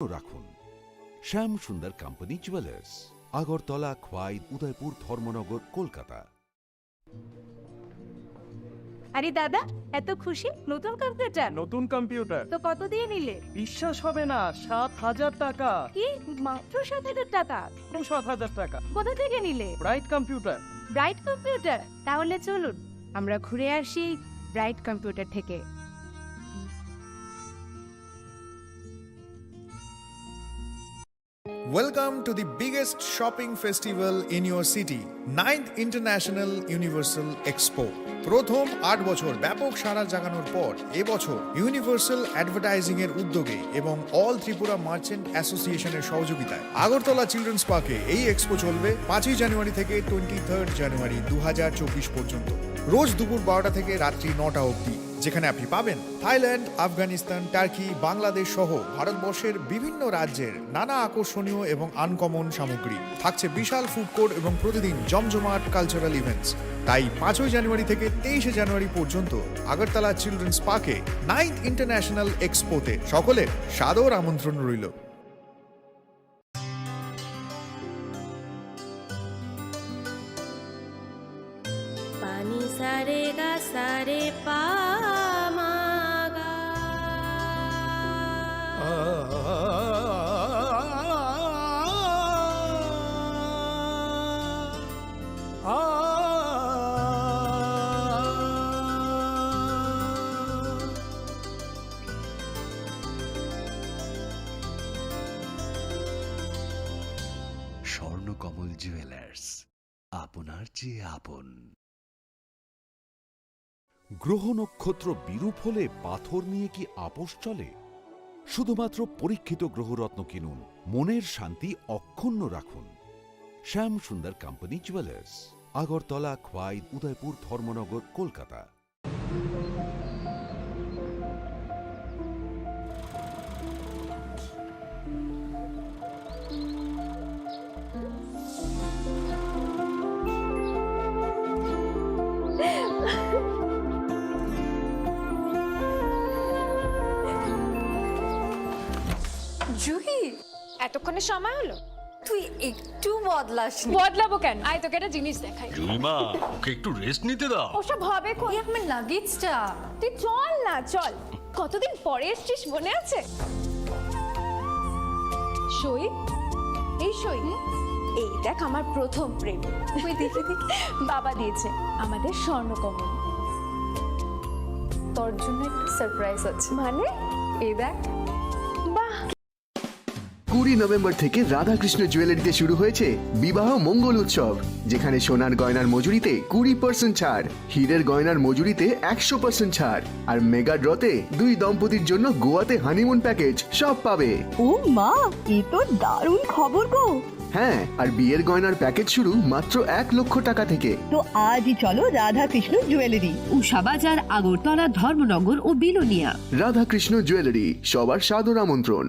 রাখুন। শ্যাম সুন্দর company jewellers, Agartala, Khowai, Udaipur, Dharmanagar, Kolkata. আরে দাদা, এত খুশি? নতুন কম্পিউটার? নতুন কম্পিউটার তো কত দিয়ে নিলে? বিশ্বাস হবে না, 7,000 টাকা। কি, মাত্র 7,000 টাকা? 7,000 টাকা। কোথা থেকে নিলে? Bright computer. Bright computer? তাহলে চলুন আমরা ঘুরে আসি ব্রাইট কম্পিউটার থেকে। Welcome to the biggest shopping festival in your city, 9th International Universal Expo. প্রথম 8 বছর ব্যাপক সাড়া জাগানোর পর এবছর ইউনিভার্সাল অ্যাডভার্টাইজিং এর উদ্যোগে এবং অল ত্রিপুরা মার্চেন্ট অ্যাসোসিয়েশনের সহযোগিতায় আগরতলা চিলড্রেন্স পার্কে এই এক্সপো চলবে 5ই জানুয়ারি থেকে 23 জানুয়ারি 2024 পর্যন্ত, রোজ দুপুর 12টা থেকে রাত্রি 9টা অবধি, যেখানে আপনি পাবেন থাইল্যান্ড, আফগানিস্তান, টার্কি, বাংলাদেশ সহ ভারতবর্ষের বিভিন্ন রাজ্যের নানা আকর্ষণীয় এবং আনকমন সামগ্রী। থাকছে বিশাল ফুড কোর্ট এবং প্রতিদিন জমজমাট কালচারাল ইভেন্টস। তাই 5ই জানুয়ারি থেকে 23 জানুয়ারি পর্যন্ত আগরতলা চিলড্রেন্স পার্কে 9th ইন্টারন্যাশনাল এক্সপোতে সকলের সাদর আমন্ত্রণ রইল। পানি সারে গা সারে পা মা গা। স্বর্ণকমল জুয়েলার্স, আপনার চেয়ে আপন। গ্রহ নক্ষত্র বিরূপ হলে পাথর নিয়ে কি আপোষ চলে? শুধুমাত্র পরীক্ষিত গ্রহরত্ন কিনুন, মনের শান্তি অক্ষুণ্ণ রাখুন। শ্যাম সুন্দর কোম্পানি জুয়েলার্স, আগরতলা, খোয়াই, উদয়পুর, ধর্মনগর, কলকাতা। জুহি, এতক্ষণে সময় হলো? তুই একটু বদলাসনি। বদলাবো কেন? আয় তোকে একটা জিনিস দেখাই। জুইমা, ওকে একটু রেস্ট নিতে দাও। ওসব হবে কোন? এই আমার লাগেজটা। তুই চল না, চল। কতদিন পরে এসছিস, মনে আছে? সই, এই সই, এই দেখ আমার প্রথম প্রেম। ওই দেখে দেখে বাবা দিয়েছে আমাদের স্বর্ণকমল। তোর জন্য একটা সারপ্রাইজ আছে। মানে? এই দেখ। বাহ। 20 নভেম্বর থেকে রাধাকৃষ্ণ জুয়েলারিতে শুরু হয়েছে বিবাহ মঙ্গল উৎসব, যেখানে সোনার গয়নার মজুরিতে 20% ছাড়, হীরের গয়নার মজুরিতে 100% ছাড়, আর মেগা ড্রতে 2 দম্পতির জন্য গোয়াতে হানিমুন প্যাকেজ সব পাবে। ও মা, এ তো দারুণ খবর গো। হ্যাঁ, আর বিয়ের গয়নার প্যাকেজ শুরু মাত্র 1 লক্ষ টাকা থেকে। তো আজই চলো রাধাকৃষ্ণ জুয়েলারি, উষা বাজার, আগরতলা, ধর্মনগর ও বিলোনিয়া। রাধাকৃষ্ণ জুয়েলারি, সবার সাদর আমন্ত্রণ।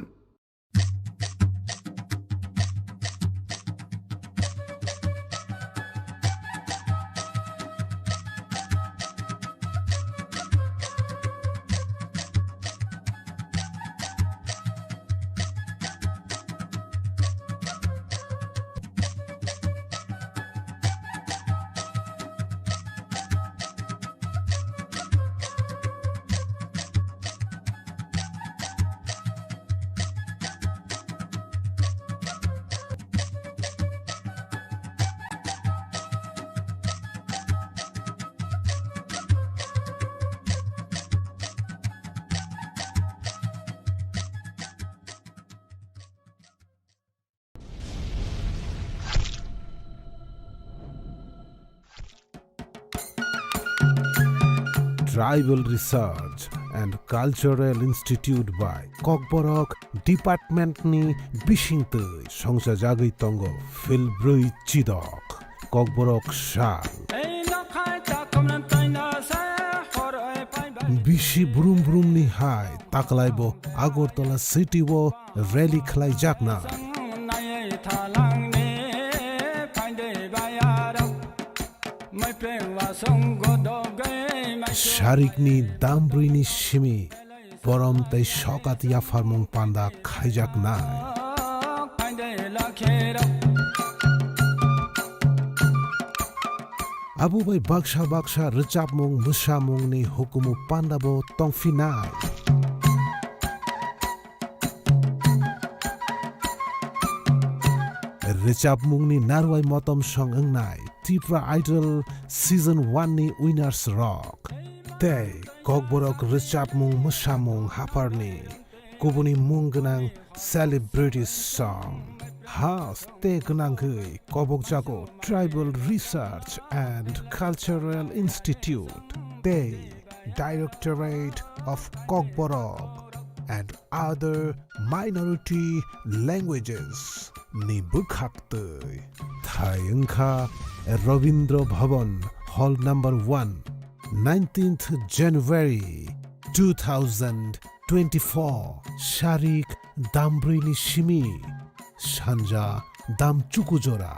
Tribal Research and Cultural Institute by Kokborok Department ni Bishingtui Songsa Jagui Tongo Filbrui Chidok Kokborok Shal Bishi Brum Brum ni Hai Taklaibo Agortola City wo Rally Khlai Jakna Sharikni Dambrini Shimi বরম তাই সকাত ইয়াফারমং পান্দা খাইজাক নাই Abu bai baksha recapmung musamung ni hukumu pandabo tongfinai. Recapmung ni narwai motom song engnai Tripura Idol Season 1 ni Winners Rock. Te Kokborok recapmung musamung haparni kubuni munggenang celebrity song. Has te gnangui Kobok Jago Tribal Research and Cultural Institute, te Directorate of Kokborok and other minority languages ni bukhaktui Thayungkha Ravindra Bhavan Hall number 1 19th January 2024 Sharik Dambrini Shimi Shanja Dam Chukujora.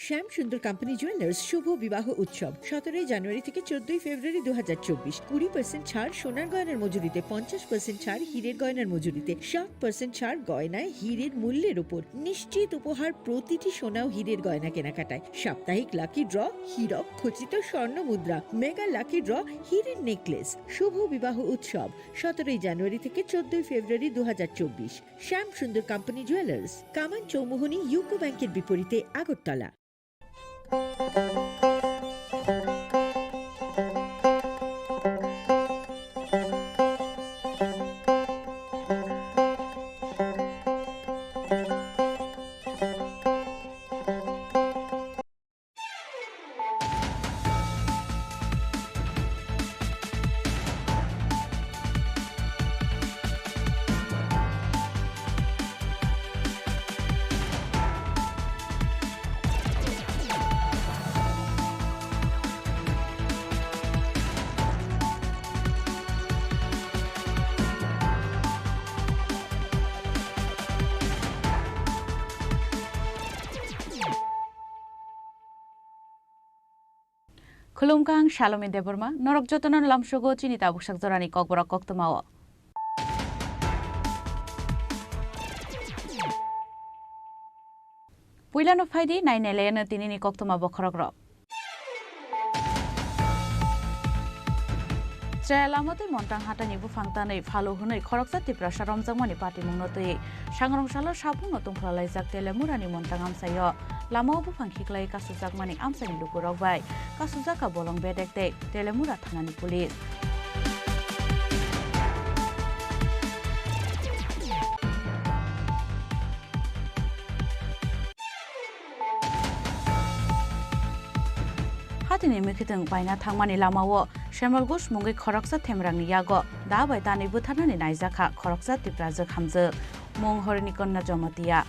শ্যাম সুন্দর company jewellers শুভ বিবাহ উৎসব 17 জানুয়ারি থেকে 14 ফেব্রুয়ারি 2024 20% ছাড় সোনার গয়নার মজুরিতে 50% ছাড় হীরের গয়নার মজুরিতে 60% ছাড় গয়নায় হীরের মূল্যের উপর নিশ্চিত উপহার প্রতিটি সোনা ও হীরের গয়না কেনাকাটায় সাপ্তাহিক লাকি ড্র হীরক খচিত স্বর্ণ মুদ্রা মেগা লাকি ড্র হীরের নেকলেস শুভ বিবাহ উৎসব 17 জানুয়ারি থেকে 14 ফেব্রুয়ারি 2024 শ্যাম সুন্দর কোম্পানি জুয়েলার্স কামান চৌমুহনী ইউকো ব্যাংকের বিপরীতে Agartala Khulumkang Shalome Deborma, Norok Jotonon Lamshogo, Chini Tabukshak Zorani Kokborok Koktomawa. Puilan of Heidi, 9 Elena Tinini Koktoma Bokrogro. Lamote Montang Hatani Bufantane, Falo Hune, Koroksa Tripura Sharom Zamani Party Munote, Shangrong Shala Shapu Notum Pralaisak Telemurani Montangam Sayo, Lamo Bufankiklai Kasuzak Mani Amsani Lukurogbai, Kasuzaka Bolong Bedekte, Telemura Tanani Police. Hatini Mikitang Baina Tangmani Lamawo, Shemal Gush Mungi Koroksa Temrang Yago, Dabai Tani Butanani Naizaka, Koroksa Tiprazak Hamza, Mung Horinikon Najomatia.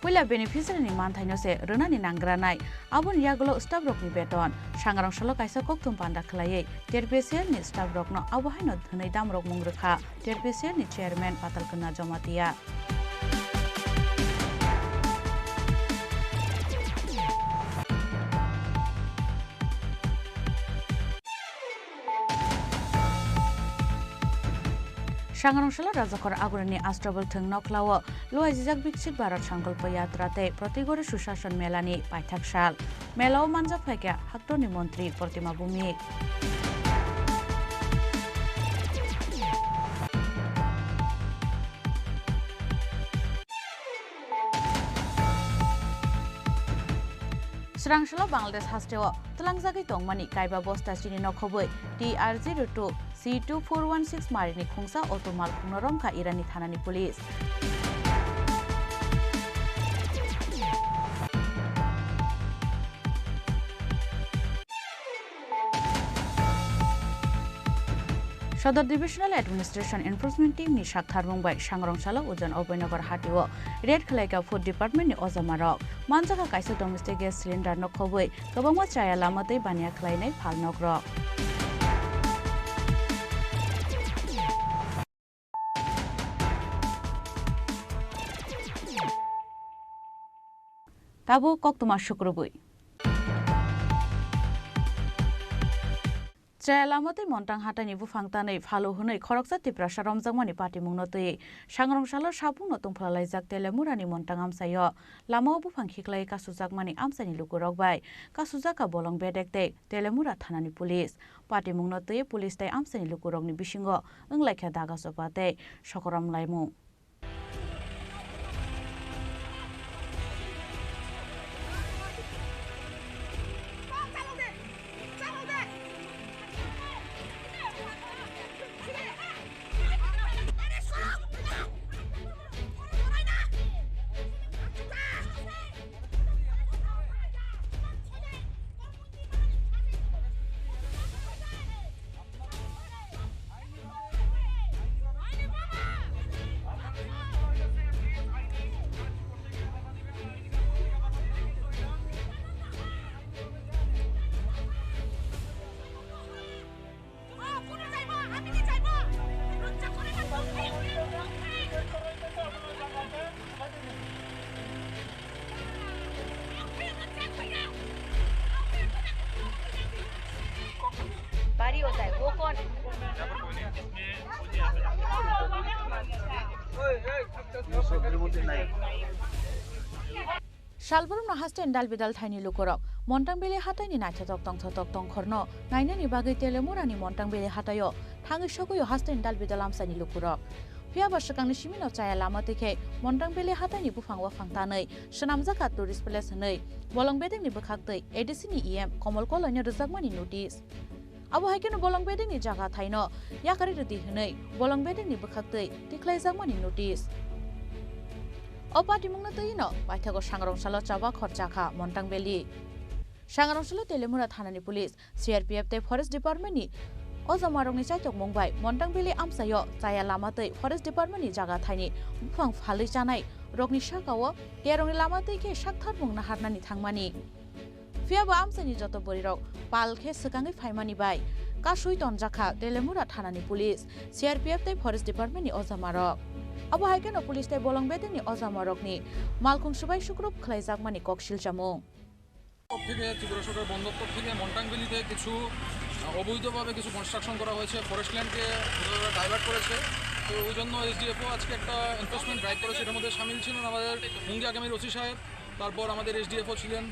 Pula beneficiary ni manthai se runa ni nangranai abun yagulo staff rok ni beton sangrang solo kaisa koktum panda khlai terbesial ni staff rok no abahai no dhnai dam rok mungrekha terbesial ni chairman patal kana jamatia Shangrong Shala Razakor Agurani Astrabal Tung Noklawa, Loa Zizak Bixit Barat Shankal Payatrate, Protigore Sushashan Melani, Paitak Shal, Melo Manza Peka, Haktoni Montri, Portima Bumi. Srangshala Bangladesh Hastewa, Tulangzaki Tongmani, Kaiba Bosta Chini Nokhoboi, TR02, C2416 Marini Khungsa, Otomal Kunoromka Irani Thanani Police. সদর divisional administration enforcement team नि সাক্ষার Mumbai সাংরংশালা উজন অবৈনগর হাটিও red खलायगा food department नि अजामारक मानजागा काइसे domestic gas cylinder न खबै गोबांमा चाया लामातै बानिया खलायनाय फाल नग्रक Tabo कक्तमा शुक्रबुई Lamote Montang Hatani Bufangtane, Falo Hune, Koroksa Tripura Saromzamani Party Mungnote, Shangrongshalo Shabu Notung Palazak Telemurani Montangam Sayo, Lamo Bufang Hiklay Kasuzakmani Amsani Lukurok by Kasuzaka Bolong Bedekte, Telemura Tanani Police, Party Mungnote, Police Day Amsani Lukurogni Bishingo, unlike a Dagasopate, Shokoram Laimu. Shalbrum na hasten dalbidal thaini lukorok Montangbele hatayni naithatok tong khorno nainani bagai telemurani Montangbele hatayo thangi sogoyo hasten dalbidal amsani lukorok Pia basakangni simino chaya lama teke Montangbele hatayni bufangwa fangtanai shanamjaka tourist place hanai bolongbedengni bukhaktei edisini em komolkoloni rjakmani notice Abo haikeno bolongbedengni jaga thaino yakari redi hanai bolongbedengni bukhaktei tiklaijakmani notice Opati mungna tayino baithago sangrongshalo chaba khorchakha Montangbeli Sangrongshalo Telemura thanani police CRPF te forest department ni Ozamarongni chaitok mungbai Montangbeli amsayo chaya lamatei forest department ni jaga thaini bufang phalai chanai rogni shakawo terongni lamatei ke shakthar mungna harnani thangmani Fiaba amsani joto borirok palkhe sekangai phaimani bai kasui tonjakha Telemura thanani police CRPF te forest department ni Ozamarok Abo haikeno police te bolongbedengni Ozamarokni malkhung subai sukrub khlaijak kokshil chamung থেকে ত্রিপুরা সরকার বন্দোবস্ত থেকে মন্টাংবেলিতে কিছু অবৈধভাবে কিছু construction করা হয়েছে forest ল্যান্ডকে divert করেছে তো ওই জন্য এসডিএফও আজকে একটা এনফোর্সমেন্ট ড্রাইভ করেছে এর মধ্যে শামিল ছিলেন আমাদের মুঙ্গি আগামীর ওসি সাহেব তারপর আমাদের এসডিএফও ছিলেন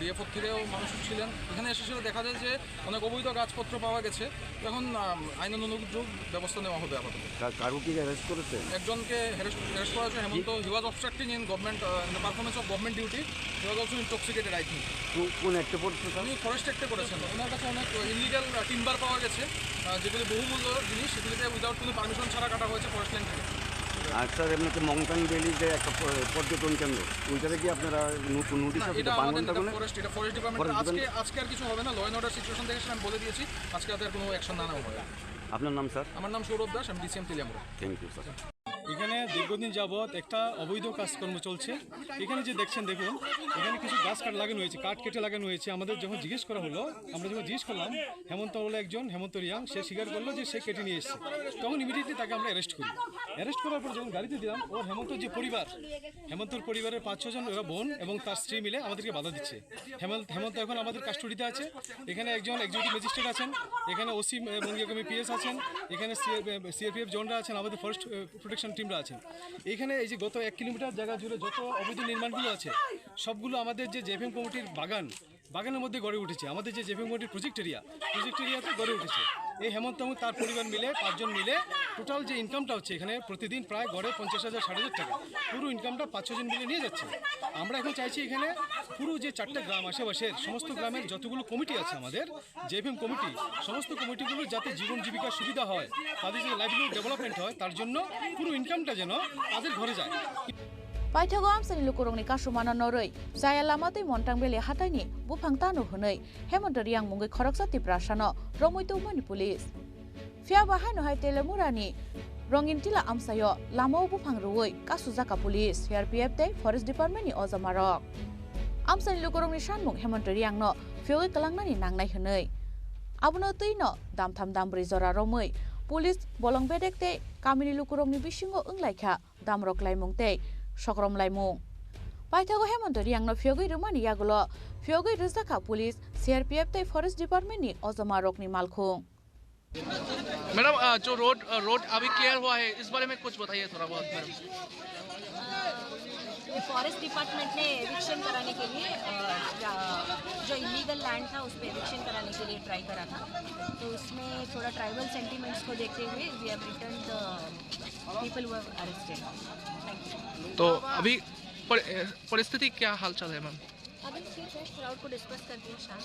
ডিএফও থেকেও মানুষ ছিলেন এখানে এসে দেখা যায় যে অনেক অবৈধ কাগজপত্র পাওয়া গেছে এখন আইনানুগ ব্যবস্থা নেওয়া হবে আপাতত কারোকে অ্যারেস্ট করেছে একজনকে অ্যারেস্ট করা হয়েছে Hemanta he was obstructing in government the performance of government duty he was also intoxicated I think কোন একটা পড়ছে উনি ফরেস্ট অ্যাক্টে করেছেন ওনার কাছে অনেক ইনলিগাল টিম্বার পাওয়া গেছে যেগুলি বহুমূল্য জিনিস সেগুলিতে উইদাউট কোনো পারমিশন ছাড়া কাটা হয়েছে ফরেস্ট ল্যান্ড থেকে আর স্যার এমনিতে মন্টাংবেলি যে একটা পর্যটন কেন্দ্র ওইটাতে কি আপনারা নোটিশ এটা ফরেস্ট ডিপার্টমেন্ট আজকে আর কিছু হবে না ল এন্ড অর্ডার সিচুয়েশন দেখে আমি বলে দিয়েছি আজকে আর কোনো অ্যাকশন না নেওয়া হবে আপনার নাম স্যার আমার নাম সৌরভ দাস আমি DCM Teliamura thank you sir এখানে দীর্ঘদিন যাবৎ একটা অবৈধ কাজকর্ম চলছে এখানে যে দেখছেন দেখুন এখানে কিছু গাছ কাট লাগানো হয়েছে কাঠ কেটে লাগানো হয়েছে আমাদের যখন জিজ্ঞেস করা হলো আমরা যখন জিজ্ঞেস করলাম হেমন্ত বলে একজন হেমন্ত রিয়াং সে স্বীকার করলো যে সে কেটে নিয়ে এসেছে তখন ইমিডিয়েটলি তাকে আমরা অ্যারেস্ট করি অ্যারেস্ট করার পর যখন গাড়িতে দিলাম ও হেমন্তর যে পরিবার হেমন্তর পরিবারের 5-6 জন ওরা বোন এবং তার স্ত্রী মিলে আমাদেরকে বাধা দিচ্ছে হেমন্ত এখন আমাদের কাস্টডিতে আছে এখানে একজন এক্সিকিউটিভ ম্যাজিস্ট্রেট আছেন এখানে ওসি মঙ্গিয়াকমি পিএস আছেন এখানে সিআরপিএফ জনরা আছেন আমাদের ফরেস্ট প্রোটেকশন টিমরা আছেন এখানে এই যে গত 1 কিলোমিটার জায়গা জুড়ে যত অবৈধ নির্মাণগুলো আছে সবগুলো আমাদের যে জেএফএম কমিটির বাগানের মধ্যে গড়ে উঠেছে আমাদের যে জেএফএম কমিটির প্রজেক্ট এরিয়াতে গড়ে উঠেছে এই হেমন্ত এবং তার পরিবার মিলে 5 জন মিলে টোটাল যে ইনকামটা হচ্ছে এখানে প্রতিদিন প্রায় গড়ে 50,000 60,000 টাকা পুরো ইনকামটা 5-6 জন মিলে নিয়ে যাচ্ছে আমরা এখন চাইছি এখানে পুরো যে 4টে গ্রাম আশেপাশের সমস্ত গ্রামের যতগুলো কমিটি আছে আমাদের জেএফএম কমিটি সমস্ত কমিটিগুলো যাতে জীবন জীবিকার সুবিধা হয় তাদের যে লাইভলিহুড ডেভেলপমেন্ট হয় তার জন্য পুরো ইনকামটা যেন তাদের ঘরে যায় Paithago amsani lukurongni kasumana noroi jaya lamatei Montangbeli hataini bufang tanu hunai Hemont Riang mungai Khoroksa Tripura sano romoito mani police Fiaba hai no hai telemurani rongin tila amsayo lamau bufang ruoi kasuzaka police CRPF te forest department ni ozamarok amsani lukorong ni shanmung hemontari angno fioi kalangnani nangnai hnei abuno tuino damtham dambrei jora romoi police bolong bedek te kamini lukorong ni bisingo unglaikha damrok laimung te sokrom laimung paithago hemontari angno fiogoi rumani yagulo fiogoi rizaka police CRPF te forest department ni ozamarok ni malkhung madam जो road अभी clear हुआ है इस बारे में कुछ बताइए थोड़ा बहुत मैडम फॉरेस्ट डिपार्टमेंट ने एविक्शन कराने के लिए जो इलीगल लैंड था उस पर एविक्शन कराने के लिए ट्राई करा था तो उसमें थोड़ा ट्राइबल सेंटिमेंट्स को देखते हुए we have return the people who have arrested तो अभी परिस्थिति क्या हालचाल है मैम अभी फिर क्राउड को डिस्कस करते हैं शाम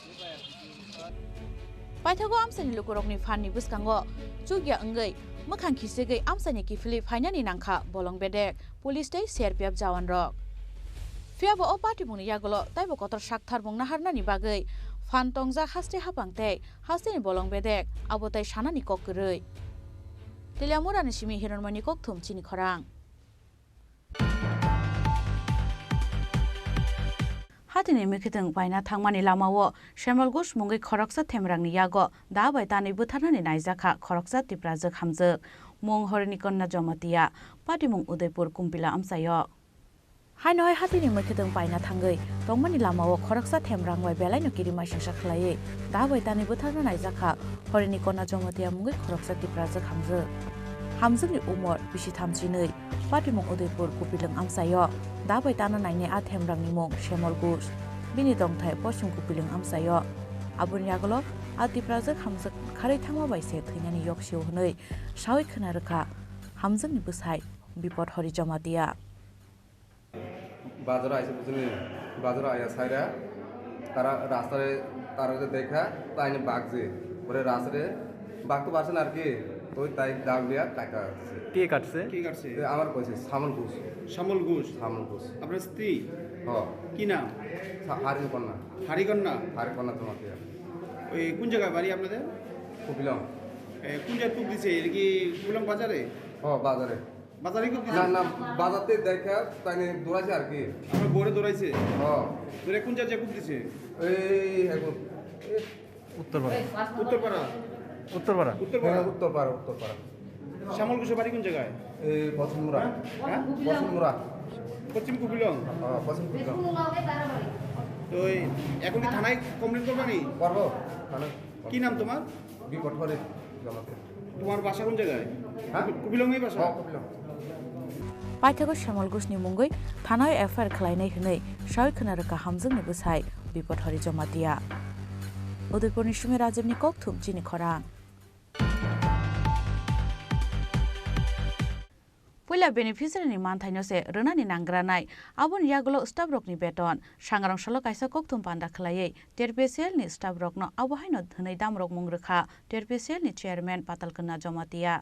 Paithago amsani lukorokni fanni buskango chugya angai makhang khisegei amsani kifili phainani nangkha bolong bedek police dei CRPF jawan rok fiabo o party mungni yagolo taibo kotor sakthar mungna harnani bagai fan tongja haste hapangte hasteni bolong bedek abotai sanani kokkurei teliamurani simi hironmani kokthum chini khorang Hatini mikiteng baina thangmani lamao shemal gush mungai khoroksa themrangni yago da bai tani butharnani naijaka khoroksa tiprajak hamjak mung horini konna jamatia patimung udaipur kumpila amsayo hainoi hatini mikiteng baina thangai tongmani lamao khoroksa themrang bai belaino kirimai sangsa khlai da bai tani butharna naijaka horini konna jamatia mungai khoroksa tiprajak hamjak hamjakni umor bisi thamchinei patimung udaipur kupilang amsayo da bai tana naine a themrangni mong shemol gus bini dongthai posim kupiling amsayo abun yagolo ati project hamjak kharai thangma baise thainani yokshiu hnei sawi khna rakha hamjakni busai bipod hori jamatia বাজারে আইসে বুঝলি বাজারে আয়া সাইরা তারা রাস্তায় তারা দেখা তাই বাঘছে পরে রাস্তায় বাঘ তো পারছে না আর কি ওই তাই দাগ দিয়া টাকা কে কাটছে কে কাটছে আমার কইছে সামল ঘোষ শ্যামল ঘোষ আপনার স্ত্রী কি নাম হারিকন্যা তোমাকে ওই কোন জায়গায় বাড়ি আপনাদের কুপিলং কোন জায়গায় কূপ দিছে এটা কি কুপিলং বাজারে বাজারে বাজারে কূপ দিছে না বাজারতে দেখা তাই দৌড়াইছে আর কি আমার বোরে দৌড়াইছে দৌড়ে কোন জায়গায় কূপ দিছে এই উত্তরপাড়া শ্যামল ঘোষের বাড়ি কোন জায়গায় এই পশ্চিমুরা পশ্চিম কুপিলং তো এখন কি থানায় কমপ্লেন করবে নি করবো কি নাম তোমার বিপদ হরে জমাতে তোমার বাসা কোন জায়গায় কুপিলংই বাসা কুপিলং Paithago shemal gusni mungoi thanai FIR khlainai hnei sawi khna raka hamjungni busai bipod hori jamatia Udaipurni sumi rajibni kokthum chini khorang Puila beneficiary ni manthaino se runani nangranai abun yagulo staff rokni beton sangrang salo kaisa kokthum panda khlaiei terpesel ni staff rokno abahaino dhnei damrok mungrekha terpesel ni chairman patalkana jamatia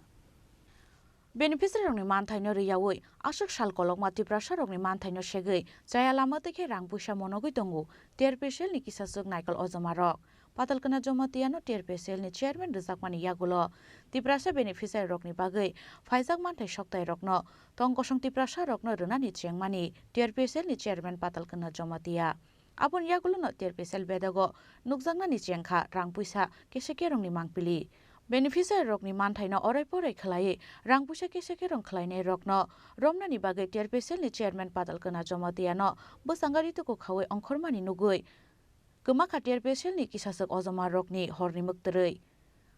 Beneficiary rokni manthaino riyawoi ashok sal kolokma Tripura rokni manthaino segei jaya lama tekhe rang puisa monogoi tongo terpesel ni kisasuk naikal ojamarok Patalkana jomatiano terpesel ni chairman rijakmani yagulo Tripura beneficiary rokni bagai faijak manthai soktai rokno tongkosong Tripura rokno runani chengmani terpesel ni chairman Patalkana jomatia Abun yagulo no terpesel bedago nukjangnani chengkha rang puisa keseke rongni mangpili Beneficiary rokni manthaino orai porai khlai rang puisa keseke rong khlainai rokno romnani bagai terpesel ni chairman Patalkana jomatiano bosangari to ko khawai ongkhormani nugui Kema khatir pesel ni kisasuk ojama rokni horni mukterei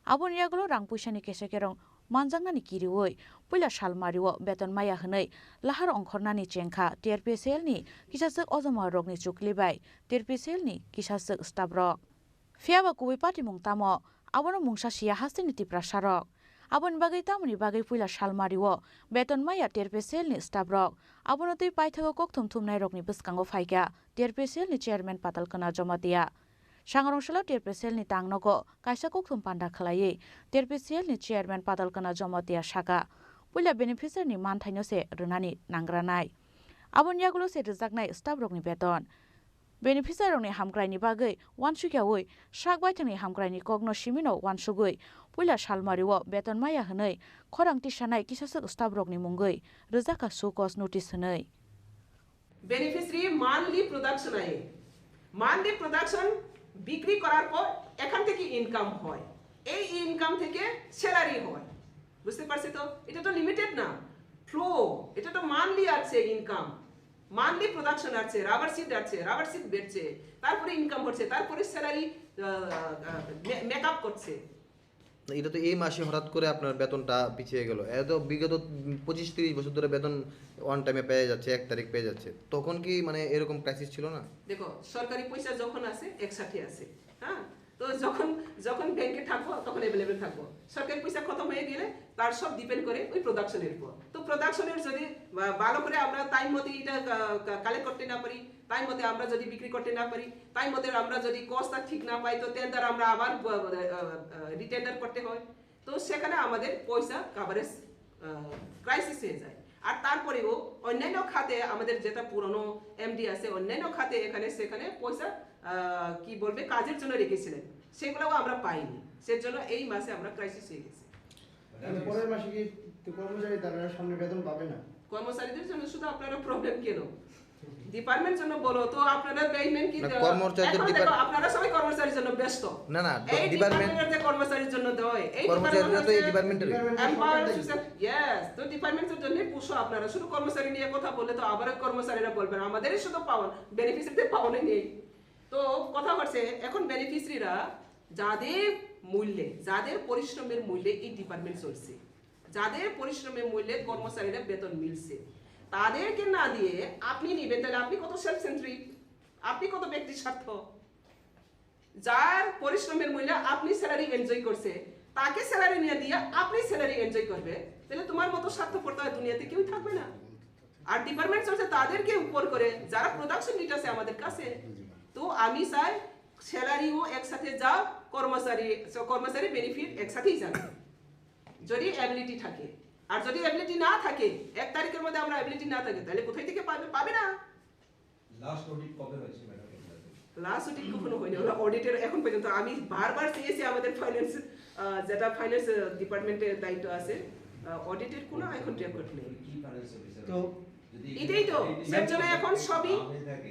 abun yagulo rang puisani kesekerong manjangnani kiriwoi puila salmariwo beton maya hnei lahar ongkhornani chengkha terpesel ni kisasuk ojama rokni chuklibai terpesel ni kisasuk staff rok fiaba kuwi party mungtamo abono mungsa sia hasteni Tripura sarok abon bagai tamuni bagai puila salmariwo beton maya terpesel ni staff rok abono tui paithago kokthum thumnai rokni buskango phaika terpesel ni chairman Patalkana jomatia sangrongshalo terpesel ni tangnogo kaisa kokthum panda khlai terpesel ni chairman Patalkana jomatia saka puila beneficiary ni manthaino se runani nangranai abon yagulo se rijaknai staff rokni beton बेनिफिसियारिनि हामग्रायनि बागै वानसुगियावै सागबायथांनि हामग्रायनि कग्न सिमिनो वानसुगै पुइला सालमारिओ बेतन माया हनै खरां तिसानाय किसासक स्टाफरकनि मुंगै रोजाका sucks notice हनै beneficiary monthly production আয় monthly production বিক্রি করার পর এখান থেকে ইনকাম হয় এই ইনকাম থেকে স্যালারি হয় বুঝতে পারছি তো এটা তো লিমিটেড না ফ্লো এটা তো মান্থলি আছে ইনকাম মান্থলি প্রোডাকশন আছে রাবার সিট বেচছে তারপরে ইনকাম হচ্ছে তারপরে স্যালারি মেকআপ করছে এটা তো এই মাসে হঠাৎ করে আপনার বেতনটা পিছিয়ে গেল এত বিগত 25-30 বছর ধরে বেতন অন টাইমে পেয়ে যাচ্ছে 1 তারিখ পেয়ে যাচ্ছে তখন কি মানে এরকম ক্রাইসিস ছিল না দেখো সরকারি পয়সা যখন আসে একসাথে আসে হ্যাঁ তো যখন ব্যাংকে থাকবো তখন অ্যাভেলেবেল থাকবো সরকারি পয়সা খতম হয়ে গেলে তার সব ডিপেন্ড করে ওই প্রোডাকশনের উপর তো প্রোডাকশনের যদি ভালো করে আমরা টাইম মতো এটা কালেক্ট করতে না পারি টাইম মতো আমরা যদি বিক্রি করতে না পারি টাইম মতো আমরা যদি কস্টটা ঠিক না পাই তো টেন্ডার আমরা আবার রিটেন্ডার করতে হয় তো সেখানে আমাদের পয়সা কভারেজ ক্রাইসিস হয়ে যায় আর তারপরেও অন্যান্য খাতে আমাদের যেটা পুরনো এমডি আছে অন্যান্য খাতে এখানে সেখানে পয়সা কি বলবে কাজের জন্য রেখেছিলেন সেগুলোও আমরা পাইনি সেজন্য এই মাসে আমরা ক্রাইসিস হয়ে গেছি পরের মাসে কি কর্মচারী তারা সামনে বেতন পাবে না কর্মচারীদের জন্য শুধু আপনারা প্রবলেম কেন ডিপার্টমেন্ট জন্য বলো তো আপনারা পেমেন্ট কি আপনারা সবাই কর্মচারীর জন্য ব্যস্ত না না ডিপার্টমেন্টের কর্মচারীর জন্য দেয় এই কর্মচারীরা তো এই ডিপার্টমেন্টের ইয়েস তো ডিপার্টমেন্টের জন্য পুষো আপনারা শুধু কর্মচারী নিয়ে কথা বললে তো আবার কর্মচারীরা বলবেন আমাদেরই শুধু পাওয়া বেনিফিসিয়ারিদের পাওয়াই নেই তো কথা হচ্ছে এখন বেনিফিসিয়ারিরা যাদের মূল্যে যাদের পরিশ্রমের মূল্যে এই ডিপার্টমেন্ট চলছে যাদের পরিশ্রমের মূল্যে কর্মচারীরা বেতন মিলছে তাদেরকে না দিয়ে আপনি নিবেন তাহলে আপনি কত সেলফ সেন্ট্রিক আপনি কত ব্যক্তি স্বার্থ যার পরিশ্রমের মূল্যে আপনি স্যালারি এনজয় করছে তাকে স্যালারি নিয়ে দিয়ে আপনি স্যালারি এনজয় করবে তাহলে তোমার মতো স্বার্থপরতা দুনিয়াতে কেউ থাকবে না আর ডিপার্টমেন্ট চলছে তাদেরকে উপর করে যারা প্রোডাকশন নিট আছে আমাদের কাছে তো আমি চাই স্যালারিও একসাথে যাও কর্মচারী বেনিফিট একসাথেই যাবে যদি অ্যাবিলিটি থাকে আর যদি অ্যাবিলিটি না থাকে 1 তারিখের মধ্যে আমরা অ্যাবিলিটি না থাকে তাহলে কোথায় থেকে পাবে না লাস্ট অডিট কবে হয়েছে ম্যাডাম লাস্ট অডিট কখনো হয়নি ওরা অডিটের এখন পর্যন্ত আমি বারবার চেয়েছি আমাদের ফাইন্যান্স যেটা ফাইন্যান্স ডিপার্টমেন্টের দায়িত্ব আছে অডিটের কোনো এখন রেকর্ড নেই তো এটাই তো সেজন্য এখন সবই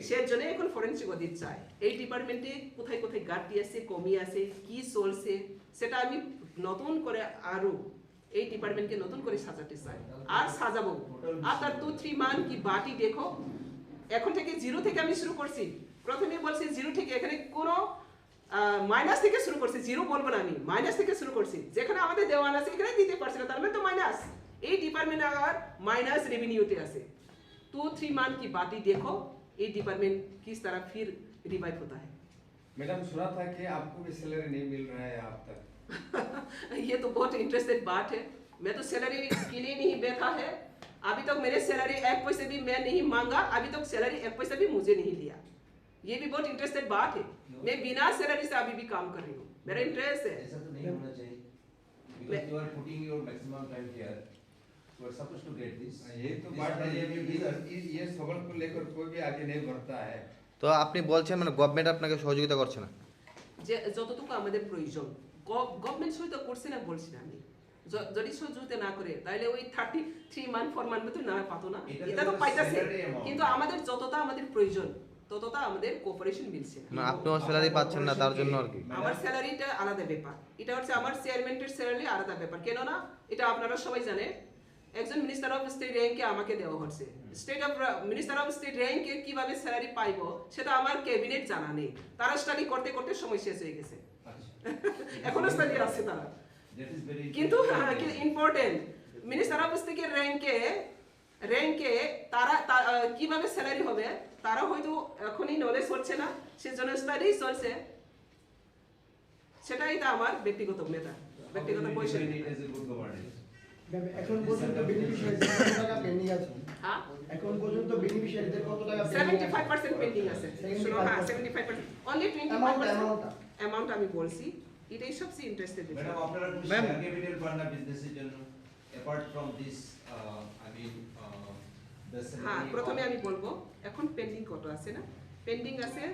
সেজন্য এখন ফরেনসিক অডিট চাই এই ডিপার্টমেন্টে কোথায় কোথায় ঘাটতি আছে কমি আছে কি চলছে সেটা আমি নতুন করে আরো এই ডিপার্টমেন্টকে নতুন করে সাজাতে চাই আর সাজাবো আফটার 2-3 মান্থ কি বাটি দেখো এখন থেকে জিরো থেকে আমি শুরু করছি প্রথমে বলছি জিরো থেকে এখানে কোনো মাইনাস থেকে শুরু করছি জিরো বলবো না আমি মাইনাস থেকে শুরু করছি যেখানে আমাদের দেওয়ান আছে এখানে দিতে পারছি না তার মানে তো মাইনাস এই ডিপার্টমেন্ট আর মাইনাস রেভিনিউতে আছে 2-3 मंथ की बात ही देखो ये डिपार्टमेंट किस तरह फिर रिवाइव होता है मैडम सुना था कि आपको भी सैलरी नहीं मिल रहा है अब तक ये तो बहुत इंटरेस्टेड बात है मैं तो सैलरी के लिए नहीं बैठा है अभी तक मेरे सैलरी 1 पैसे भी मैं नहीं मांगा अभी तक सैलरी 1 पैसा भी मुझे नहीं लिया ये भी बहुत इंटरेस्टेड बात है मैं बिना सैलरी से अभी भी काम कर रही हूँ मेरा इंटरेस्ट है ऐसा तो नहीं होना चाहिए because you are putting your maximum time here you are supposed to get this ये तो बात है ये सवाल को लेकर कोई भी आगे नहीं बढ़ता है তো আপনি বলছেন মানে গভর্নমেন্ট আপনাকে সহযোগিতা করছে না যে যতটুকু আমাদের প্রয়োজন গভর্নমেন্ট সহায়তা করছে না বলছি না আমি যদি সহযোগিতা না করে তাহলে ওই 33 মান্থ 4 মান্থ তো না পাতো না এটা তো পাইতাছে কিন্তু আমাদের যতটা আমাদের প্রয়োজন ততটা আমাদের কোঅপারেশন মিলছে না আপনিও স্যালারি পাচ্ছেন না তার জন্য আর কি আমার স্যালারিটা আলাদা ব্যাপার এটা হচ্ছে আমার চেয়ারম্যানের স্যালারি আলাদা ব্যাপার কেন না এটা আপনারা সবাই জানেন একজন মিনিস্টার অফ স্টেট র্যাঙ্কে আমাকে দেওয়া হচ্ছে মিনিস্টার অফ স্টেট র্যাঙ্কে কিভাবে স্যালারি পাইবো সেটা আমার ক্যাবিনেট জানা নেই তারা স্টাডি করতে করতে সময় শেষ হয়ে গেছে এখনো স্টাডি আছে তারা কিন্তু ইম্পর্টেন্ট মিনিস্টার অফ স্টেটের র্যাঙ্কে তারা কিভাবে স্যালারি হবে তারা হয়তো এখনই নলেজ হচ্ছে না সেজন্য স্টাডি চলছে সেটাই তো আমার ব্যক্তিগত মেটা ব্যক্তিগত পয়সা এখন পর্যন্ত বেনিফিশিয়ারিদের কত টাকা পেন্ডিং আছে হ্যাঁ এখন পর্যন্ত বেনিফিশিয়ারিদের কত টাকা 75% পেন্ডিং আছে শুনো হ্যাঁ 75% অনলি 25% অ্যামাউন্ট আমি বলছি এটাই সবচেয়ে ইন্টারেস্টেড ম্যাডাম আপনারা কি শেয়ার ক্যাপিটাল পার্টনার বিজনেসের জন্য apart from this I mean হ্যাঁ প্রথমে আমি বলবো এখন পেন্ডিং কত আছে না পেন্ডিং আছে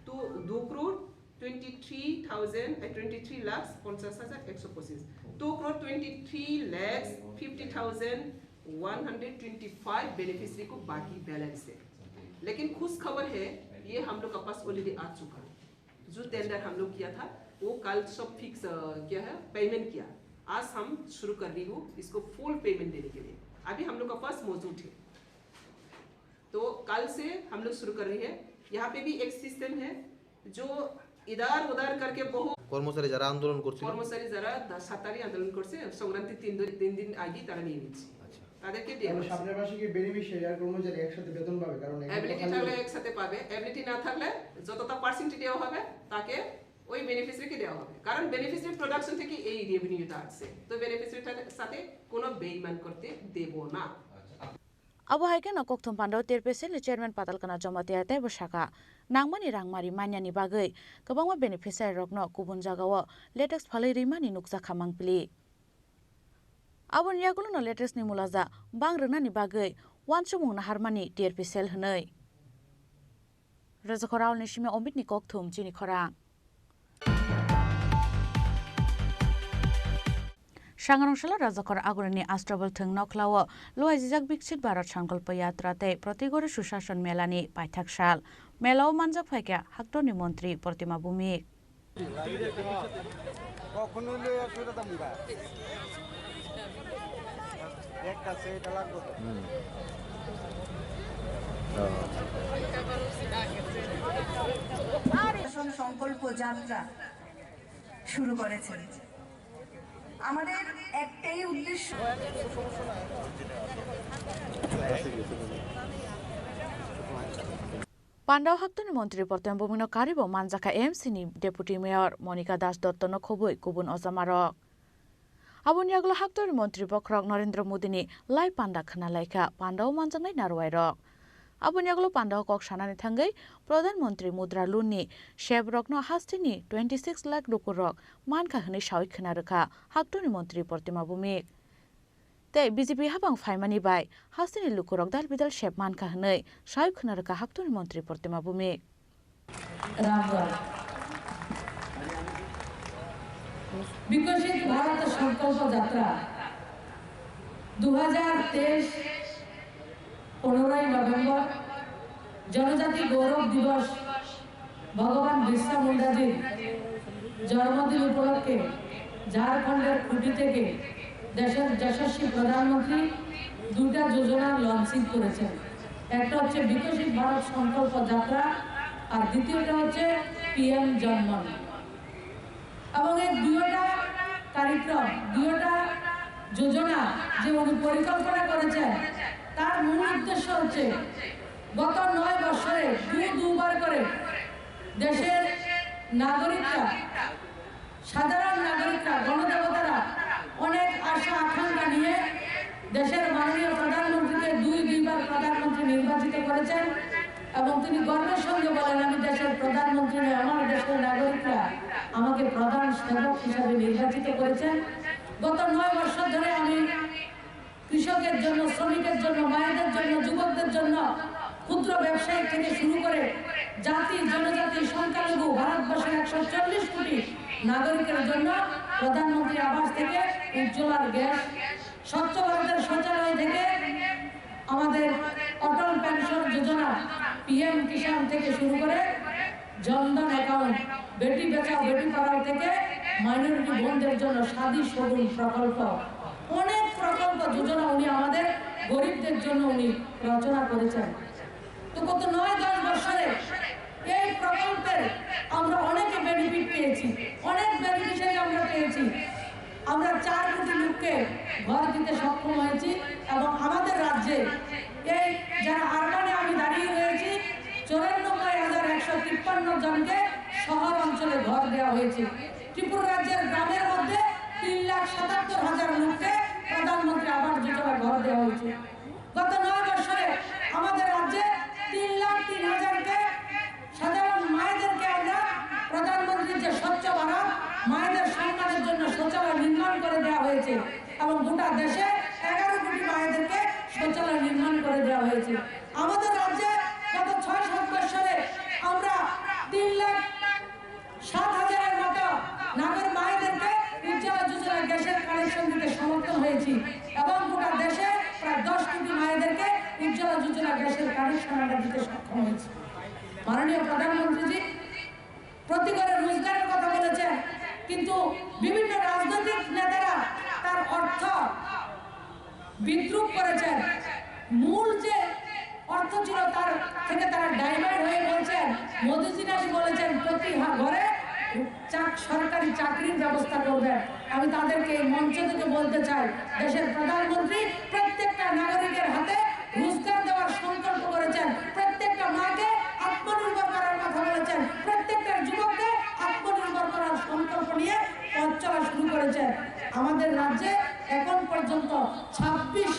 2,23,50,125 2,23,50,125 बेनिफिशियरी को बाकी बैलेंस है। लेकिन खुश खबर है ये हम लोग के पास ऑलरेडी आ चुका है। जो टेंडर हम लोग किया था वो कल सब फिक्स क्या है पेमेंट किया। आज हम शुरू कर रही हूँ इसको फुल पेमेंट देने के लिए। अभी हम लोग का पास मौजूद है तो कल से हम लोग शुरू कर रही है। यहाँ पे भी एक सिस्टम है जो इधर उधर करके बहुत কর্মচারী যারা আন্দোলন করছিল কর্মচারী যারা 7 তারিখ আন্দোলন করছে সংক্রান্তি 3 দিন আগে তারা নিয়ে নিচ্ছে। তাদেরকে দেওয়া হচ্ছে। সামনের মাসে কি বেনিফিশিয়ারি আর কর্মচারী একসাথে বেতন পাবে? কারণ এবিলিটি থাকলে একসাথে পাবে, এবিলিটি না থাকলে যতটা পার্সেন্টেজ দেওয়া হবে তাকে ওই বেনিফিশিয়ারিকে দেওয়া হবে। কারণ বেনিফিশিয়ারি প্রোডাকশন থেকে এই রেভিনিউটা আসছে, তো বেনিফিশিয়ারিটার সাথে কোনো বেইমান করতে দেব না। Abo haike na kokthom pando terpesel chairman patalkana jamati ate bosaka nangmani rangmari manyani bagai kabangma beneficiary rokno kubun jagao latest phalai rimani nuksa khamangpili abon yagulo no latest ni mulaja bangrana ni bagai wansumung na harmani terpesel hnai rajakoraul nishime omit ni kokthom chini khorang Shangarongshalo Rajakor Agurani Astrobal Thung Noklawo Loajijak Biksit Bharat Sankalp Yatrate Protigore Sushashan Melani Paithakshal Melao Manjak Phaika Haktoni Montri Protima Bhumik সংকল্প যাত্রা শুরু করেছেন। আমাদের একটাই উদ্দেশ্য Pandau Haktoni Montri Protima Bhumino Karibo Manjaka MC ni Deputy Mayor Monica Das Dottono Khoboi Kubun Ozamarok Abun Yaglo Haktoni Montri Bokrok Narendra Modi ni Lai Panda Khana Laika Pandau Manjanai Narwairok Abun Yaglo Pandau Kok Shanani Thangai Pradhan Montri Mudra Luni Shebrokno Hastini 26 lakh rukurok Manka Hni Shawi Khana Rakha Haktoni Montri Protima Bhumik Te BJP habang faimani bai Hastini lukurok dal bidal Sheb Manka Hni Shawi Khana Rakha Haktoni Montri Protima Bhumik বিকশিত ভারত সংকল্প যাত্রা 2023 15 November জনজাতি গৌরব দিবস ভগবান বিরসা মুন্ডাজির জন্মদিন উপলক্ষে ঝাড়খণ্ডের খুঁটি থেকে দেশের যশস্বী প্রধানমন্ত্রী দুটা যোজনা লঞ্চিং করেছেন। একটা হচ্ছে বিকশিত ভারত সংকল্প যাত্রা আর দ্বিতীয়টা হচ্ছে পিএম জনমন। এবং এই দুইটা কার্যক্রম দুইটা যোজনা যে উনি পরিকল্পনা করেছেন তার মূল উদ্দেশ্য হচ্ছে গত 9 বছরে দুবার করে দেশের নাগরিকরা সাধারণ নাগরিকরা গণদেবতারা অনেক আশা আকাঙ্ক্ষা নিয়ে দেশের মাননীয় প্রধানমন্ত্রীকে দুইবার প্রধানমন্ত্রী নির্বাচিত করেছেন এবং তিনি গর্বের সঙ্গে বলেন আমি দেশের প্রধানমন্ত্রী নয় আমার দেশের নাগরিকরা আমাকে প্রধান সেবক হিসাবে নির্বাচিত করেছেন। গত 9 বছর ধরে আমি কৃষকের জন্য শ্রমিকের জন্য মায়েদের জন্য যুবকদের জন্য ক্ষুদ্র ব্যবসায়ী থেকে শুরু করে জাতি জনজাতি সংখ্যালঘু ভারতবর্ষের 140 কোটি নাগরিকের জন্য প্রধানমন্ত্রী আবাস থেকে উজ্জ্বলার গ্যাস স্বচ্ছ ভারতের শৌচালয় থেকে আমাদের অটল পেনশন যোজনা পিএম কিষাণ থেকে শুরু করে জনধন অ্যাকাউন্ট বেটি বাঁচাও বেটি পড়াও থেকে মাইনরিটি বোনদের জন্য শাদী সগুন প্রকল্প অনেক প্রকল্প যোজনা উনি আমাদের গরিবদের জন্য উনি রচনা করেছেন। তো গত 9-10 বছরে এই প্রকল্পের আমরা অনেকে বেনিফিট পেয়েছি, অনেক বেনিফিশিয়ারি আমরা পেয়েছি। আমরা 4 কোটি লোককে ঘর দিতে সক্ষম হয়েছি এবং আমাদের রাজ্যে এই যারা আরবানে আমি দাঁড়িয়ে রয়েছি 94,153 জনকে শহর অঞ্চলে ঘর দেওয়া হয়েছে। ত্রিপুরা রাজ্যের গ্রামের মধ্যে 3,77,000 লোককে প্রধানমন্ত্রী আবাস যোজনা ঘর দেওয়া হয়েছে। গত 9 বছরে আমাদের রাজ্যে 3,03,000কে সাধারণ মায়েদেরকে আমরা প্রধানমন্ত্রীর যে স্বচ্ছ ভারত মায়েদের সম্মানের জন্য শৌচালয় নির্মাণ করে দেওয়া হয়েছে এবং গোটা দেশে 11 কোটি মায়েদেরকে শৌচালয় নির্মাণ করে দেওয়া হয়েছে। আমাদের রাজ্যে গত 6-7 বছরে সমর্থন হয়েছি এবং গোটা দেশে প্রায় 10 কোটি মায়েদেরকে উজ্জ্বলা যোজনা গ্যাসের কানেকশন আমরা দিতে সক্ষম হয়েছি। মাননীয় প্রধানমন্ত্রীজি প্রতি ঘরে রোজগারের কথা বলেছেন, কিন্তু বিভিন্ন রাজনৈতিক নেতারা তার অর্থ বিদ্রুপ করেছেন। মূল যে অর্থ ছিল তার থেকে তারা ডাইভার্ট হয়ে বলছেন, মোদীজি নাকি বলেছেন প্রতি ঘরে সরকারি চাকরির ব্যবস্থা করবেন। আমি তাদেরকে এই মঞ্চ থেকে বলতে চাই, দেশের প্রধানমন্ত্রী প্রত্যেকটা নাগরিকের হাতে রোজগার দেওয়ার সংকল্প করেছেন, প্রত্যেকটা মাকে আত্মনির্ভর করার কথা বলেছেন, প্রত্যেকটা যুবককে আত্মনির্ভর করার সংকল্প নিয়ে পথ চলা শুরু করেছেন। আমাদের রাজ্যে এখন পর্যন্ত 26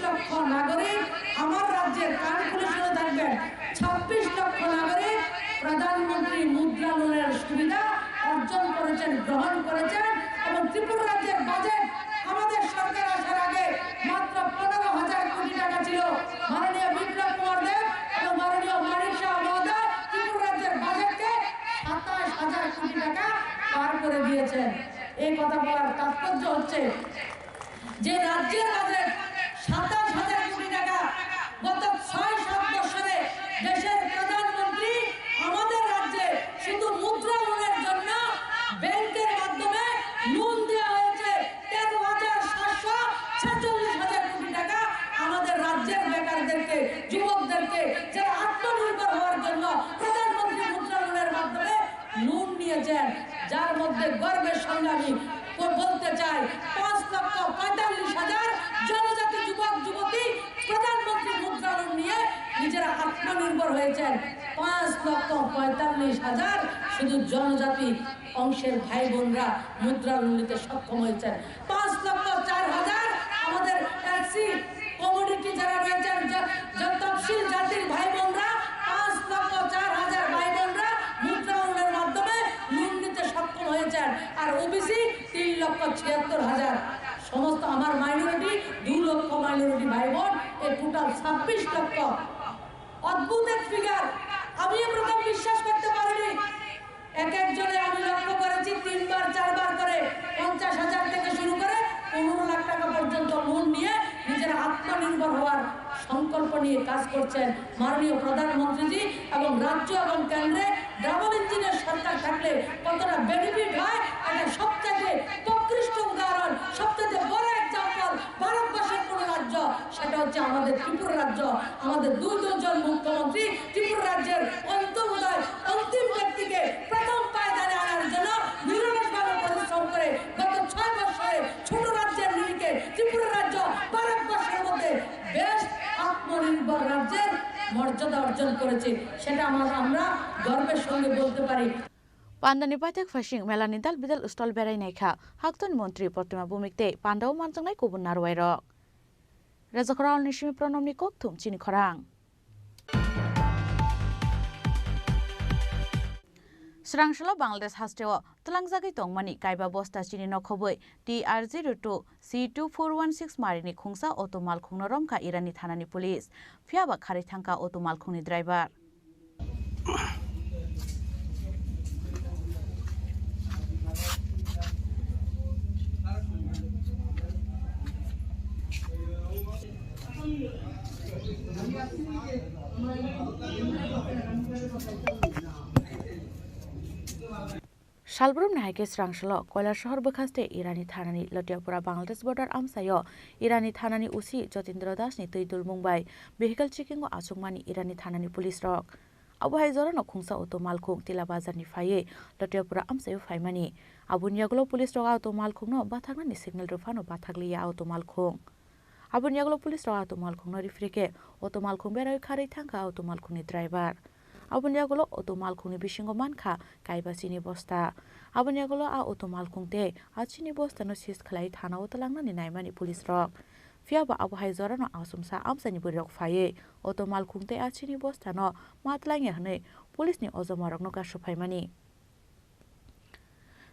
লক্ষ নাগরিক, আমার রাজ্যের কান খুলে শুনে থাকবেন, 26 লক্ষ নাগরিক প্রধানমন্ত্রী মুদ্রা লোনের সুবিধা অর্জন করেছেন, গ্রহণ করেছেন। এবং ত্রিপুরা রাজ্যের বাজেট আমাদের সরকার আসার আগে মাত্র 15,000 কোটি টাকা ছিল। মাননীয় বিপ্লব কুমার দেব এবং মাননীয় মানিক শাহ মহোদয় ত্রিপুরা রাজ্যের বাজেটকে 27,000 কোটি টাকা পার করে দিয়েছেন। এই কথা বলার তাৎপর্য হচ্ছে যে রাজ্যের বাজেট 27,000 কোটি টাকা গত 6-7 বছরে দেশের প্রধানমন্ত্রী আমাদের রাজ্যে শুধু মুদ্রা লোনের জন্য ব্যাংকের মাধ্যমে লোন দেওয়া হয়েছে 13,746,000 কোটি টাকা। আমাদের রাজ্যের বেকারদেরকে, যুবকদেরকে যারা আত্মনির্ভর হওয়ার জন্য প্রধানমন্ত্রী মুদ্রা লোনের মাধ্যমে লোন নিয়েছেন, যার মধ্যে গর্বের সঙ্গে আমি বলতে চাই 5,45,000 জনজাতি যুবক যুবতী প্রধানমন্ত্রী মুদ্রা লোন নিয়ে নিজেরা আত্মনির্ভর হয়েছেন। 5,45,000 শুধু জনজাতি অংশের ভাই বোনরা মুদ্রা লোন নিতে সক্ষম হয়েছেন। 5,04,000 আমাদের এসসি কমিউনিটি যারা রয়েছেন, তফসিল জাতির ভাই বোনরা, 5,04,000 ভাই বোনরা মুদ্রা লোনের মাধ্যমে লোন নিতে সক্ষম হয়েছেন। আর ওবিসি 3,76,000। সমস্ত আমার মাইনরিটি 2 লক্ষ মাইনরিটি ভাই বোন, এই টোটাল 26 লক্ষ। অদ্ভুত এক ফিগার, আমি প্রথম বিশ্বাস করতে পারিনি। এক একজনে আমি লক্ষ্য করেছি 3-4 করে 50,000 থেকে শুরু করে 15 লাখ টাকা পর্যন্ত লোন নিয়ে নিজেরা আত্মনির্ভর হওয়ার সংকল্প নিয়ে কাজ করছেন মাননীয় প্রধানমন্ত্রীজি। এবং রাজ্য এবং কেন্দ্রে ডাবল ইঞ্জিনের সরকার থাকলে কতটা বেনিফিট হয়, এটা সবথেকে প্রকৃষ্ট উদাহরণ, সবথেকে বড় এক্সাম্পল ভারতবর্ষের কোন রাজ্য, সেটা হচ্ছে আমাদের ত্রিপুরা রাজ্য। আমাদের 2 জন মুখ্যমন্ত্রী ত্রিপুরা রাজ্যের অন্তিম ব্যক্তিকে প্রথম পায়দানে আনার জন্য নিরলসভাবে পরিশ্রম করে গত 6 বছরে ছোট রাজ্যের নিরিখে ত্রিপুরা রাজ্য ভারতবর্ষের মধ্যে বেশ আত্মনির্ভর রাজ্যের মর্যাদা অর্জন করেছে। সেটা আমরা গর্বের সঙ্গে বলতে পারি। Pandani Patek Fashing Melani Dal Bidal Stol Berai Naikha Hakton Montri Portima Bumikte Pandau Manjangai Kubun Narwairo Rezakral Nishimi Pronomni Koktum Chini Khorang Srangshala Bangladesh Hasteo Tlangjagi Tongmani Kaiba Bosta Chini Nokoboi TR02 C2416 Marini Khungsa Otomal Khungnoromka Irani Thanani Police Fiaba Khari Thangka Otomal Khungni Driver Shalbrum Naike Srangshalo, Koilar Shahar Bakaste, Irani Thanani, Latiapura Bangladesh border Amsayo, Irani Thanani Usi, Jotindra Dasni, Tuidul Mumbai, Vehicle checking or Asungmani, Irani Thanani Police Rock. Abu Haizorano Kungsa Auto Malkung, Tilabazani Faye, Latiapura Amsayo Faimani, Abunyaglo Police Rock Auto Malkuno, Batagani Signal Rufano, Bataglia Auto Malkung. Abunyaglo Police Rock Auto Malkung, Norifrike, Auto Malkung Bera Kari Tanka Auto Malkuni driver. Abunyagolo Auto Malkuni Bishingo Manka, Kaiba Sini Bosta. Abunyagolo Auto Malkungte, Achini Bosta no Sis Clay Hana Otalanga ni Naimani Police Rock. Fiaba Abu Haizorano Asumsa Amsani Burok Faye, Auto Malkungte Achini Bosta no, Matlangerne, Police ni Ozomarok no Kashupaimani.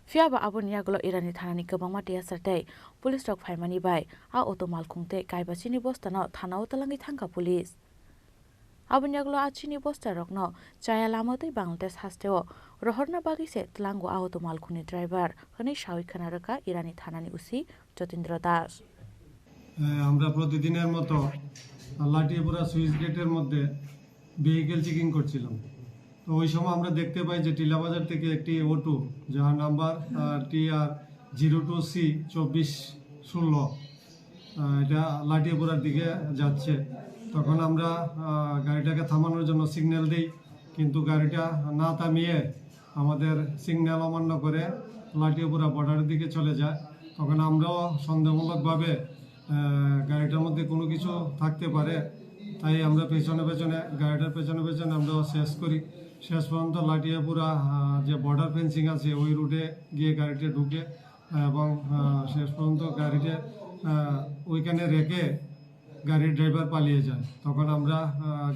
Fiaba Abunyagolo Irani Thanani Kabamati yesterday, Police Rock Faimani by, Auto Malkungte, Kaiba Sini Bosta no, Thana Otalangi Tanka Police. Abonyaglo achini bosta rokno chaya lamotai Bangladesh hasteo rohorna bagise tlango ahoto malkhuni driver khani shawi khanaraka Irani thanani usi Jotindra Das. আমরা প্রতিদিনের মতো Latiapura switch গেটের মধ্যে vehicle checking করছিলাম। তো ওই সময় আমরা দেখতে পাই যে টিলাবাজার থেকে একটি অটো যার নাম্বার TR 02C 2416 এটা লাটিয়াপুরার দিকে যাচ্ছে। তখন আমরা গাড়িটাকে থামানোর জন্য সিগন্যাল দিই, কিন্তু গাড়িটা না থামিয়ে আমাদের সিগন্যাল অমান্য করে লাটিয়াপুরা বর্ডারের দিকে চলে যায়। তখন আমরাও সন্দেহমূলকভাবে গাড়িটার মধ্যে কোনো কিছু থাকতে পারে, তাই আমরা গাড়িটার পেছনে আমরা শেষ পর্যন্ত লাটিয়াপুরা যে বর্ডার ফেন্সিং আছে ওই রুটে গিয়ে গাড়িটা ঢুকে এবং শেষ পর্যন্ত গাড়িটা ওইখানে রেখে গাড়ির ড্রাইভার পালিয়ে যায়। তখন আমরা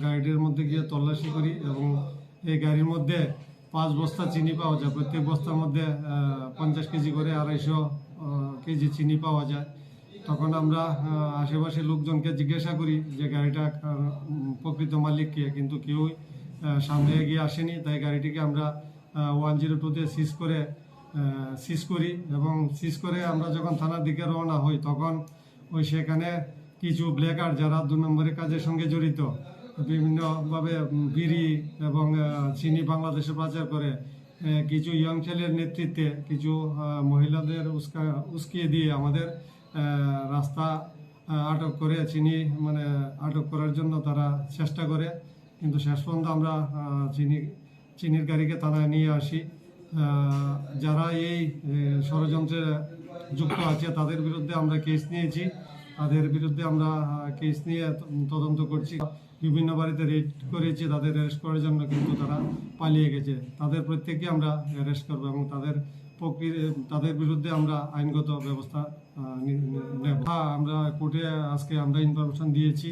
গাড়িটির মধ্যে গিয়ে তল্লাশি করি এবং এই গাড়ির মধ্যে 5 বস্তা চিনি পাওয়া যায়। প্রত্যেক বস্তার মধ্যে 50 কেজি করে 250 কেজি চিনি পাওয়া যায়। তখন আমরা আশেপাশে লোকজনকে জিজ্ঞাসা করি যে গাড়িটা প্রকৃত মালিক কে, কিন্তু কেউ সামনে এগিয়ে আসেনি। তাই গাড়িটিকে আমরা 102-তে সিজ করি এবং সিজ করে আমরা যখন থানার দিকে রওনা হই তখন সেখানে কিছু ব্ল্যাকার যারা 2 নম্বরের কাজের সঙ্গে জড়িত বিভিন্নভাবে বিড়ি এবং চিনি বাংলাদেশে পাচার করে কিছু ইয়ং ছেলের নেতৃত্বে কিছু মহিলাদের উস্কিয়ে দিয়ে আমাদের রাস্তা আটক করে আটক করার জন্য তারা চেষ্টা করে, কিন্তু শেষ পর্যন্ত আমরা চিনির গাড়িকে থানায় নিয়ে আসি। যারা এই ষড়যন্ত্রে যুক্ত আছে তাদের বিরুদ্ধে আমরা কেস নিয়েছি, তাদের বিরুদ্ধে আমরা কেস নিয়ে তদন্ত করছি। বিভিন্ন বাড়িতে রেড করেছি তাদের অ্যারেস্ট করার জন্য, কিন্তু তারা পালিয়ে গেছে। তাদের প্রত্যেককে আমরা অ্যারেস্ট করবো এবং তাদের বিরুদ্ধে আমরা আইনগত ব্যবস্থা নেব। আমরা কোর্টে আজকে আমরা ইনফরমেশন দিয়েছি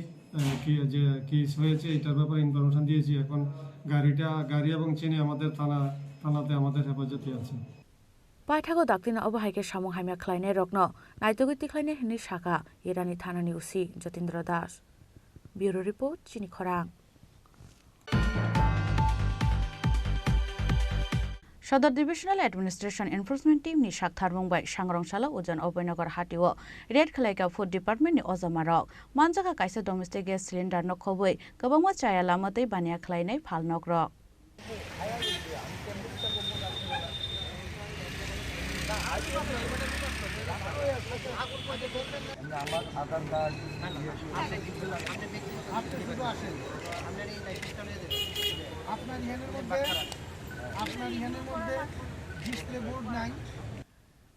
যে কেস হয়েছে, এটার ব্যাপারে ইনফরমেশন দিয়েছি। এখন গাড়ি এবং চিনি আমাদের থানাতে আমাদের হেফাজতে আছে। Paithago daktina obahaike samung haimya khlainai rokno naitogiti khlainai hini shaka Irani thanani usi Jotindra Das. Bureau report Chini Khorang. Shodor Divisional Administration Enforcement Team ni shak tharmungbai Sangrongshalo Ujan Oboynagar Hatio Red Khlaika Food Department ni Ozamarok manjaka kaisa domestic gas cylinder no khoboi gobangma chaya lamatei bania khlainai phalnokrok.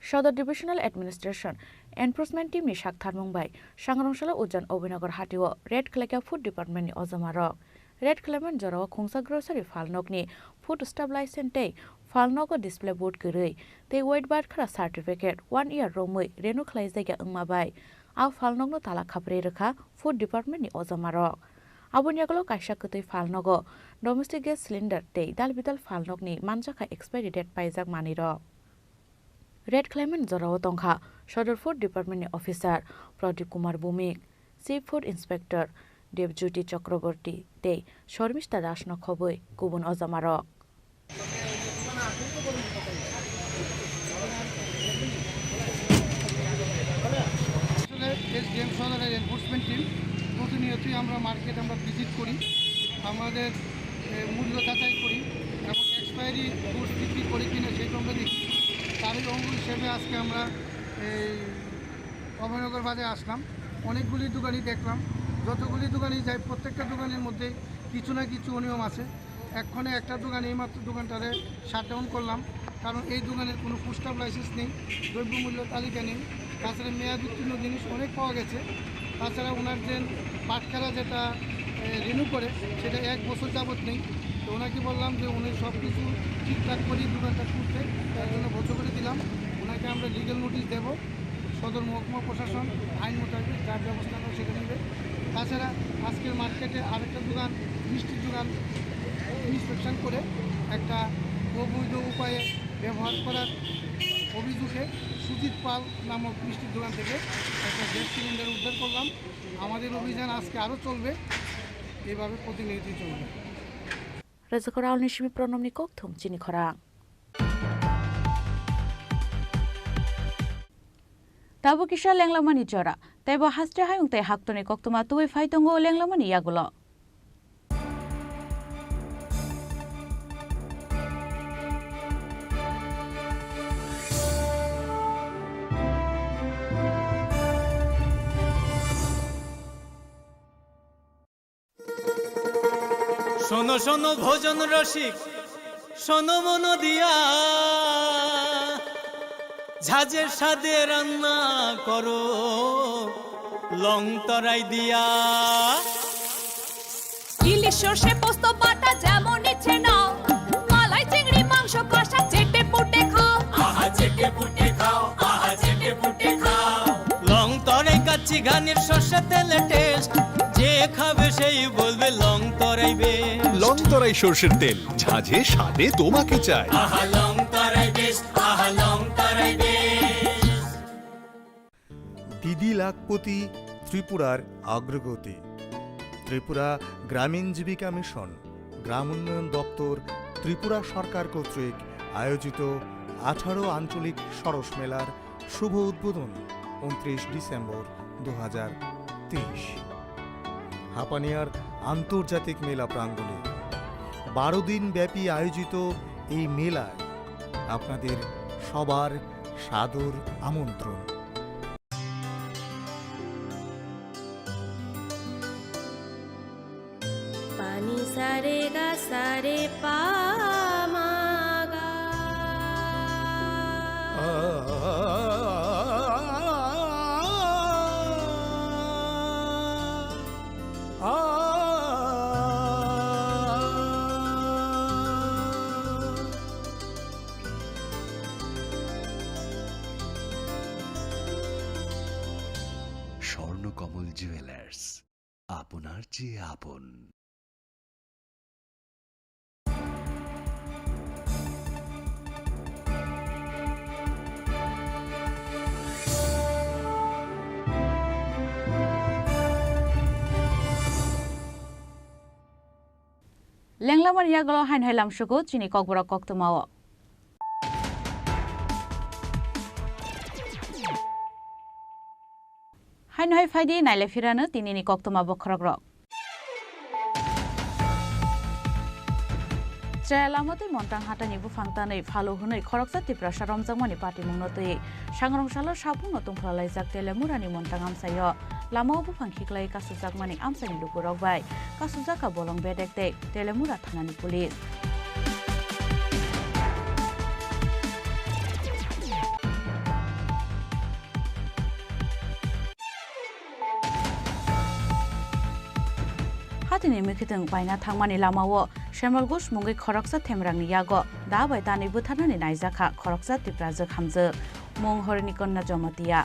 Shodor Divisional Administration Enforcement Team ni shak tharmungbai Sangrongshalo Ujan Oboynagar Hatio Red Khlaika Food Department ni Ozamarok Red Khlaman Jorao Khungsa Grocery Phalnokni Food Stabilization Tei Phalnogo Display Board Gurui Tei White Bar Khara Certificate 1 year Romui Renu Khlai Jaiga Ungmabai Au Phalnogno Tala Khapre Rekha Food Department ni Ozamarok Abonyaglo Kaisa Kutui Phalnogo Domestic Gas Cylinder Tei Dalbidal Phalnokni Manjaka Expiry Date Paijak Maniro Red Khlaman Jorao Tongkha Shodor Food Department ni Officer Pradip Kumar Bhumik Chief Food Inspector Devjyoti Chakraborty Tei Shormishta Dasno Khoboi Kubun Ozamarok SDM সদরের enforcement team প্রতিনিয়তই আমরা market visit করি, আমাদের মূল্য যাচাই করি এবং expiry goods বিক্রি করি কিনা সেটা আমরা দেখি। তারই অঙ্গ হিসেবে আজকে আমরা এই অভয়নগর বাজারে আসলাম। অনেকগুলি দোকানই দেখলাম, যতগুলি দোকানই যাই প্রত্যেকটা দোকানের মধ্যে কিছু না কিছু অনিয়ম আছে। এক্ষণে একটা দোকান এইমাত্র দোকানটারে শাটডাউন করলাম, কারণ এই দোকানের কোনো পুস্টার লাইসেন্স নেই, দ্রব্যমূল্য তালিকা নেই, তাছাড়া মেয়াদ উত্তীর্ণ জিনিস অনেক পাওয়া গেছে। তাছাড়া ওনার যে পাটখারা যেটা রিনিউ করে সেটা 1 বছর যাবত নেই। তো ওনাকে বললাম যে উনি সব কিছু ঠিকঠাক করে দোকানটা খুলতে, তার জন্য বন্ধ করে দিলাম। ওনাকে আমরা লিগ্যাল নোটিশ দেব, সদর মহকুমা প্রশাসন আইন মোতাবেক যার ব্যবস্থা করে সেটা নেবে। তাছাড়া আজকের মার্কেটে আরেকটা দোকান মিষ্টির দোকান ইন্সপেকশন করে একটা অবৈধ উপায়ে ব্যবহার করার অভিযোগে সুজিত পাল নামক মিষ্টির দোকান থেকে একটা গ্যাস সিলিন্ডার উদ্ধার করলাম। আমাদের অভিযান আজকে আরও চলবে। এইভাবে প্রতিনিয়তই চলবে। Rezekora Alnishimi Pronomni Koktum Chini Khorang Tabu Kisha Lenglamani Jora Tebo Hastre Hayung Te Haktoni Koktuma Tui Faitongo Lenglamani Yagulo শোনো শোনো ভোজন রসিক শোনো মন দিয়া ঝাঁঝের স্বাদে রান্না করো লং তরাই দিয়া ইলিশ সর্ষে পোস্ত বাটা যেমন ইচ্ছে নাও মালাই চিংড়ি মাংস কষা চেটে পুটে খাও আহা চেটে পুটে খাও আহা চেটে পুটে খাও লং তরাই কাচ্চি ঘানির সর্ষে তেলে টেস্ট যে খাবে সেই বলবে লং তরাই বেশ লং তরাই সরষের তেল ঝাঁঝে স্বাদে তোমাকে চাই আহা লং তরাই বেশ আহা লং তরাই বেশ দিদি লাখপতি ত্রিপুরার অগ্রগতি ত্রিপুরা গ্রামীণ জীবিকা মিশন গ্রাম উন্নয়ন দপ্তর ত্রিপুরা সরকার কর্তৃক আয়োজিত 18 আঞ্চলিক সরস মেলার শুভ উদ্বোধন 29 ডিসেম্বর 2023 হাপানিয়ার আন্তর্জাতিক মেলা প্রাঙ্গণে 12 দিন ব্যাপী আয়োজিত এই মেলায় আপনাদের সবার সাদর আমন্ত্রণ। পানি সারে গা সারে পা মা গা স্বর্ণকমল জুয়েলার্স আপনার চেয়ে আপন। Lenglaman Yagolo Hain Hailam Shugo Chini Kokborok Koktumawo Hain Hai Faidi Naile Firana Tinini Koktuma Bokrogrok Lamote Montang Hatani Bufangtane Falo Hunay Khoroksa Tripura Saromjangmani Party Mungnotoi Sangrong Salo Sabung Notung Phalalaijak Telemurani Montangam Sayo Lamo Bufang Khiklai Kasujagmani Amsani Lupurok Bai Kasujaka Bolong Bedekte Telemura Thanani Police Hatini Mikitang Baina Tangmani Lamawo Shemal Gush Mungi Khoroksa Temrangni Yago Dabai Tani Buthanani Naizaka Khoroksa Tripura Hamze Mung Horinikonna Jomatia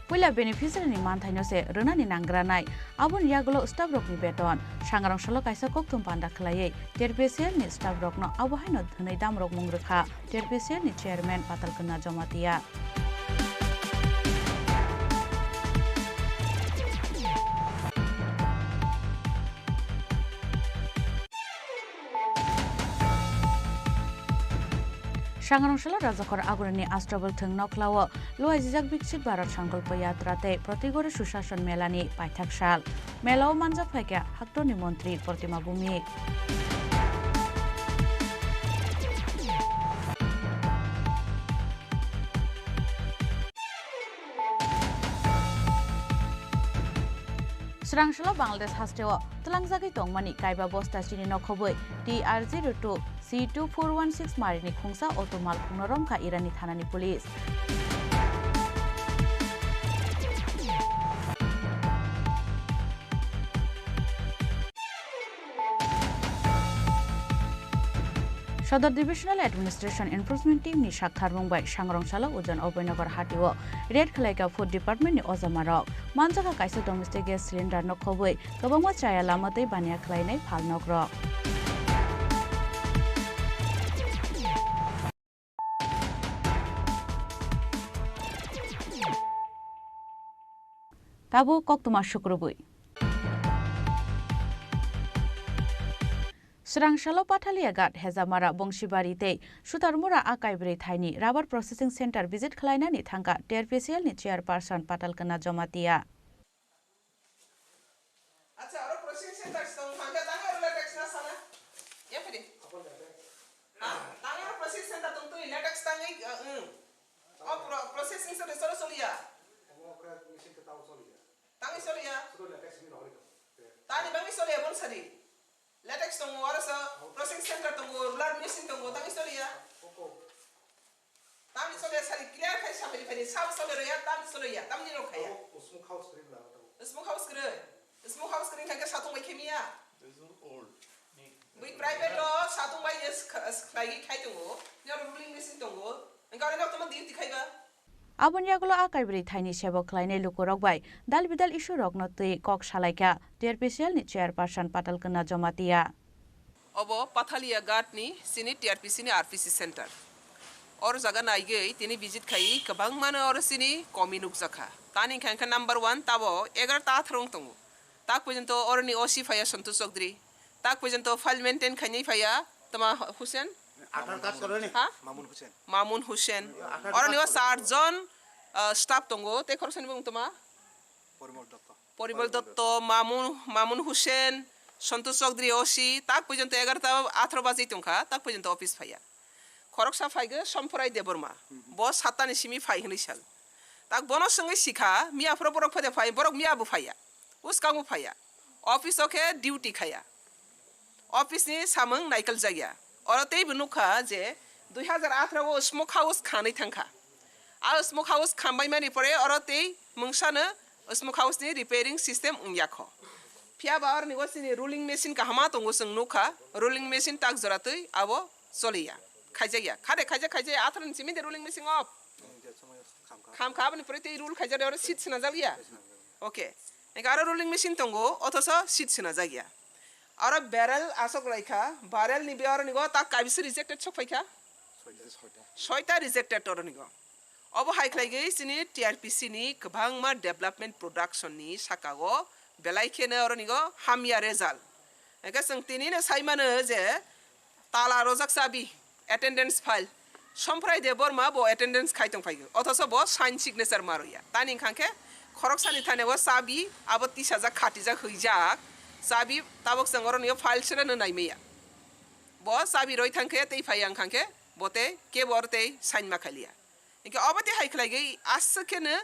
Pula beneficiary ni manthai se rena ni nangranai abun yagulo staff rok ni beton sangrang salo kaisa koktum panda khlaiye terpesier ni staff rok no abahai no dhnai dam rok mungrekha terpesier ni chairman patal kana jamatia Sangrangshalo Rajakor Agurani Astrabal Thung Noklawo Loajijak Biksit Bharat Sankalpa Yatrate Protigore Sushashan Melani Paithakshal Melao Manja Phaika Haktoni Montri Protima Bhumi Srangshalo Bangladesh Hasteo Tlangjagi Tongmani Kaiba Bosta Chini Nokhoboi TR02 C2416 Marini Khungsa Otomal Khungnoromka Irani Thanani Police Sodor Divisional Administration Enforcement Team ni Shakhar Mumbai Sangrongshalo Ujan Obinagar Hatio Red Khalaika Food Department ni Ozamarok Manjaka Kaisa Domestic Gas Cylinder no Khoboi Kabangwa Chaya Lamatei Bania Khlainai Phalnokrok Tabu koktuma syukrubui. Serangsalo Patalia Gat Hezamara Bongshibari Te Sutarmura Akaibre Thaini Rubber Processing Center visit Klainani Thangka TRPCL ni chairperson Patal Kena Jomatia. আচ্ছা আর processing centre song ফাঙ্গা তাঙ্গা LaTeX না সালা ইয়া ফিরে তাঙ্গা processing centre তুম তো LaTeX তাঙ্গা ও processing centre solo সলিয়া তাঙ্গা সলিয়া তানি বাঙ্গি সলিয়া বল সারি LaTeX তুম ওরসা processing centre তুম রুলার মেশিন তুম তাঙ্গা সলিয়া তামি সলিয়া সারি ক্লিয়ার খাই সাবলি ফানি সাব সলিয়া তামি সলিয়া তামনি নো খায়া স্মোক হাউস করে Smoke house kering kagak satu mai kimia. These are old. We private lo satu mai yes lagi kai tunggu. Ni orang ruling mesin tunggu. Engkau ni nak teman dia dikai ba? Abon yagulo akaibre thaini sebok klaine lukorok bai dal bidal isu rokno tui kok salaika TRPCL ni chairperson Patal Kena Jomatia. Obo Pathalia Ghat ni sini TRPC ni RPC center. और जगह नाई गई तिनी visit खाई कबांग माने और सिनी कॉमिनुक जखा तानी खांका नंबर 1 ताबो एगर ता थरंग तंगु ताक पर्यंत और नि ओसी फाया संतोष चौधरी ताक पर्यंत फाइल मेंटेन खाई फाया तमा हुसैन मामुन हुसैन और नि 60 जन स्टाफ तंगु ते खरसन बुंग तमा परिमल दत्त मामुन हुसैन संतोष चौधरी ओसी ताक पर्यंत एगर ता 18 बाजे तंखा ताक पर्यंत ऑफिस फाया खरकसा फाइगे समफराय देबरमा बस सातानि सिमी फाइ हनै साल ताक बनो संगे सिखा मिया फ्रो बरक फदे फाइ बरक मिया बु फाया उसकांगु फाया ऑफिस ओके ड्यूटी खाया ऑफिस नि सामंग नाइकल जाया और तै बनुखा जे 2018 वो स्मोक हाउस खानै थांखा आ स्मोक हाउस खामबाय मानि परे और तै मंगसानो स्मोक हाउस नि रिपेयरिंग सिस्टम उयाखो फिया बार निगोसिनि रुलिंग मेसिन का हमा तंगु जों नुखा रुलिंग मेसिन ताक जरातै आबो चलिया खाइजाया खादे खाइजा आथरन सिमी दे रुलिंग मेसिन अफ खाम खाबनि प्रति रुल खाइजा दे और सीट सना जागिया ओके एगारो रुलिंग मेसिन तंगो अथस सीट सना जागिया और बैरल आसक राइखा बैरल नि बेयर निगो ता काबिस रिजेक्टेड छफाइखा 6टा रिजेक्टेड और निगो अब हाइख्लाइ गई सिनि टीआरपीसी नि गोबां मा डेभलपमेन्ट प्रोडक्शन नि साकागो बेलाइखेने और निगो हामिया रेजाल्ट एगा जों तिनिनो साइमानो जे ताला रजाक साबि attendance file समफ्राय दे बरमा बो attendance खाइतों फाइगो अथस बो साइन सिग्नेचर मारोया तानि खांखे खरकसानि थानेबो साबि आबो 30000 खाटिजा खैजाक साबि ताबक संगर नियो फाइल सेरनो नाइमेया बो साबि रोइ थांखे तै फाइयां खांखे बोते के बरते साइन माखालिया इके अबते हाइखलाइगै आसकेने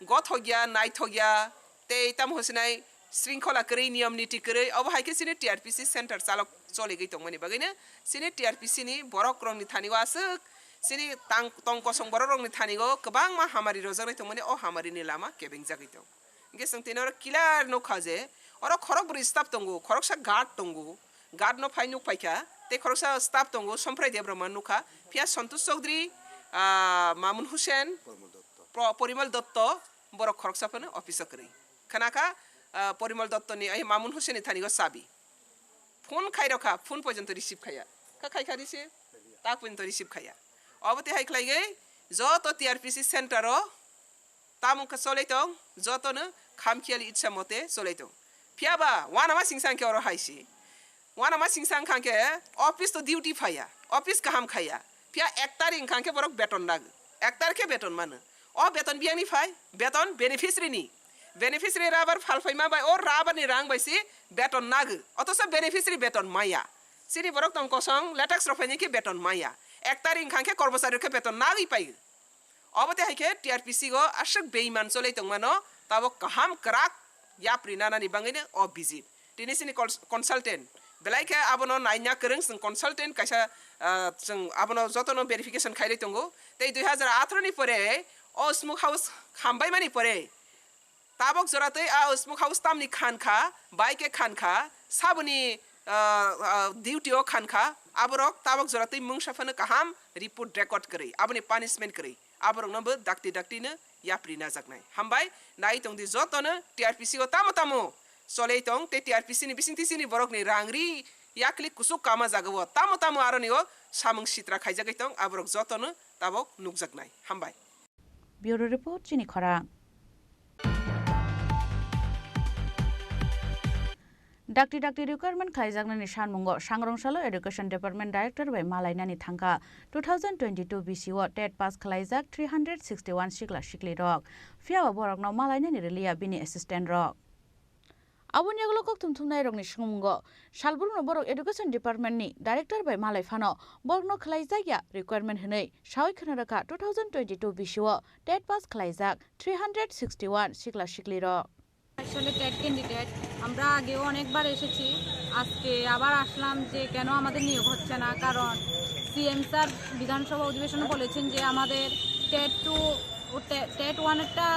गथ होगिया नाइट होगिया तै ताम होसनाय श्रृंखला करै नियम नीति करै अब हाइके सिने टीआरपीसी सेंटर चालक चलेगै तंगमनि बगैने सिने टीआरपीसी नि बरक रंनि थानिगो आसक सिने तंग कसं बर रंनि थानिगो गोबां मा हामारि रजानाय तंगमनि अ हामारिनि लामा केबिं जागै तंग इगे संतिनो किलार नो खाजे और खरक बरि स्टाफ तंगो खरकसा गार्ड तंगो गार्ड नो फाइनु फाइखा ते खरकसा स्टाफ तंगो समफ्राय देब्रमा नुखा फिया संतोष चौधरी मामुन हुसैन परिमल दत्त बरक खरकसाफोरनो अफिस करै खानाका परिमल दत्त नि आई मामुन हुसैन थानिगो साबि फोन खाइ रखा फोन पर्यंत रिसीव खाया का खाइ रिसीव ता पर्यंत रिसीव खाया अबते हाइखलाइ गई जत टीआरपीसी सेंटर तामुख चलेतों जतनो खामखियाली इच्छा मते चलेतों फियाबा वानामा सिंसां के और हाइसी वानामा सिंसां खांके ऑफिस तो ड्यूटी फाया ऑफिस काम खाया फिया 1 तारिख खांके बरक बेतन लाग 1 तारिखे बेतन मानो अ बेतन बियानि फाय बेतन बेनिफिशियरी नि बेनिफिशियरी राबार फालफाइमा बाय और राबार नि रां बायसि बेतन नाग अथस बेनिफिशियरी बेतन माया सिरि बरक तंग कसं लेटेक्स रफाइनि के बेतन माया 1 तारिख खांके कर्मचारी के बेतन नागि पाइ अबते हाइके टीआरपीसी गो आशक बेइमान चलै तंगमानो ताबो काहाम क्राक या प्रिनानानि बांगैनो अ भिजिट तिनिसिनि कन्साल्टेन्ट बेलाइके आबनो नाइना करं जों कन्साल्टेन्ट काइसा जों आबनो जतनो भेरिफिकेशन खाइलै तंगो तै 2018 नि परे अ स्मोक हाउस खामबाय मानि परे ताबक जरातै आ स्मोक हाउस तामनि खानखा बाइके खानखा साबनि ड्यूटी ओ खानखा आबरक ताबक जरातै मुंगसाफानो काहाम रिपोर्ट रेकर्ड करै आबनि पनिशमेन्ट करै आबरक नबो दाक्ति या प्रिना जागनाय हामबाय नाइ तंदि जतनो टीआरपीसी ओ तामो चलै तं ते टीआरपीसी नि बिसिंतिसिनि बरक नि रांग्रि याकलि कुसुक कामा जागबो तामो आरनियो सामंग सित्रा खाइजागै तं आबरक जतनो ताबक नुकजागनाय हामबाय ब्यूरो रिपोर्ट चिनी खरां डाक्टी रिक्वायरमेंट खालायजागनायनि सानमुंगो सांग्रंसालो एडुकेशन डिपार्टमेंट डायरेक्टर बै मालायनानि थांखा 2022 BCO टेट पास खालायजाक 361 सिक्ला सिक्ली रक फियाबा बरकनाव मालायनानि रिलिया बिनि एसिस्टेंट रक आबुनि आगलो कक थुमथुमनाय रकनि सिमुंगो सालबुरनो बरक एडुकेशन डिपार्टमेंटनि डायरेक्टर बै मालायफानो बरकनो खालायजाया रिक्वायरमेंट हनै सावै खोनारका 2022 BCO टेट पास खालायजाक 361 सिक्ला सिक्ली रक আসলে টেট ক্যান্ডিডেট আমরা আগেও অনেকবার এসেছি আজকে আবার আসলাম যে কেন আমাদের নিয়োগ হচ্ছে না কারণ সিএম স্যার বিধানসভা অধিবেশনে বলেছেন যে আমাদের টেট 2 ও টেট 1 একটা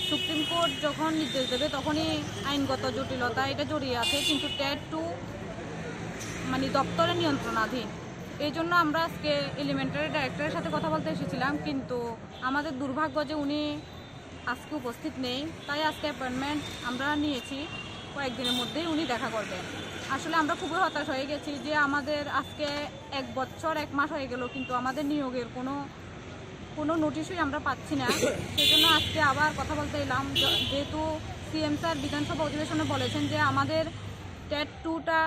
সুপ্রিম কোর্ট যখন নির্দেশ দেবে তখনই আইনগত জটিলতা এটা জড়িয়ে আছে কিন্তু টেট 2 মানে দপ্তরের নিয়ন্ত্রণাধীন এই জন্য আমরা আজকে এলিমেন্টারি ডাইরেক্টরের সাথে কথা বলতে এসেছিলাম কিন্তু আমাদের দুর্ভাগ্য যে উনি আজকে উপস্থিত নেই তাই আজকে অ্যাপয়েন্টমেন্ট আমরা নিয়েছি কয়েকদিনের মধ্যেই উনি দেখা করবেন আসলে আমরা খুবই হতাশ হয়ে গেছি যে আমাদের আজকে 1 বছর 1 মাস হয়ে গেল কিন্তু আমাদের নিয়োগের কোনো নোটিশই আমরা পাচ্ছি না সেজন্য আজকে আবার কথা বলতে এলাম যেহেতু সিএম স্যার বিধানসভা অধিবেশনে বলেছেন যে আমাদের টেট 2টা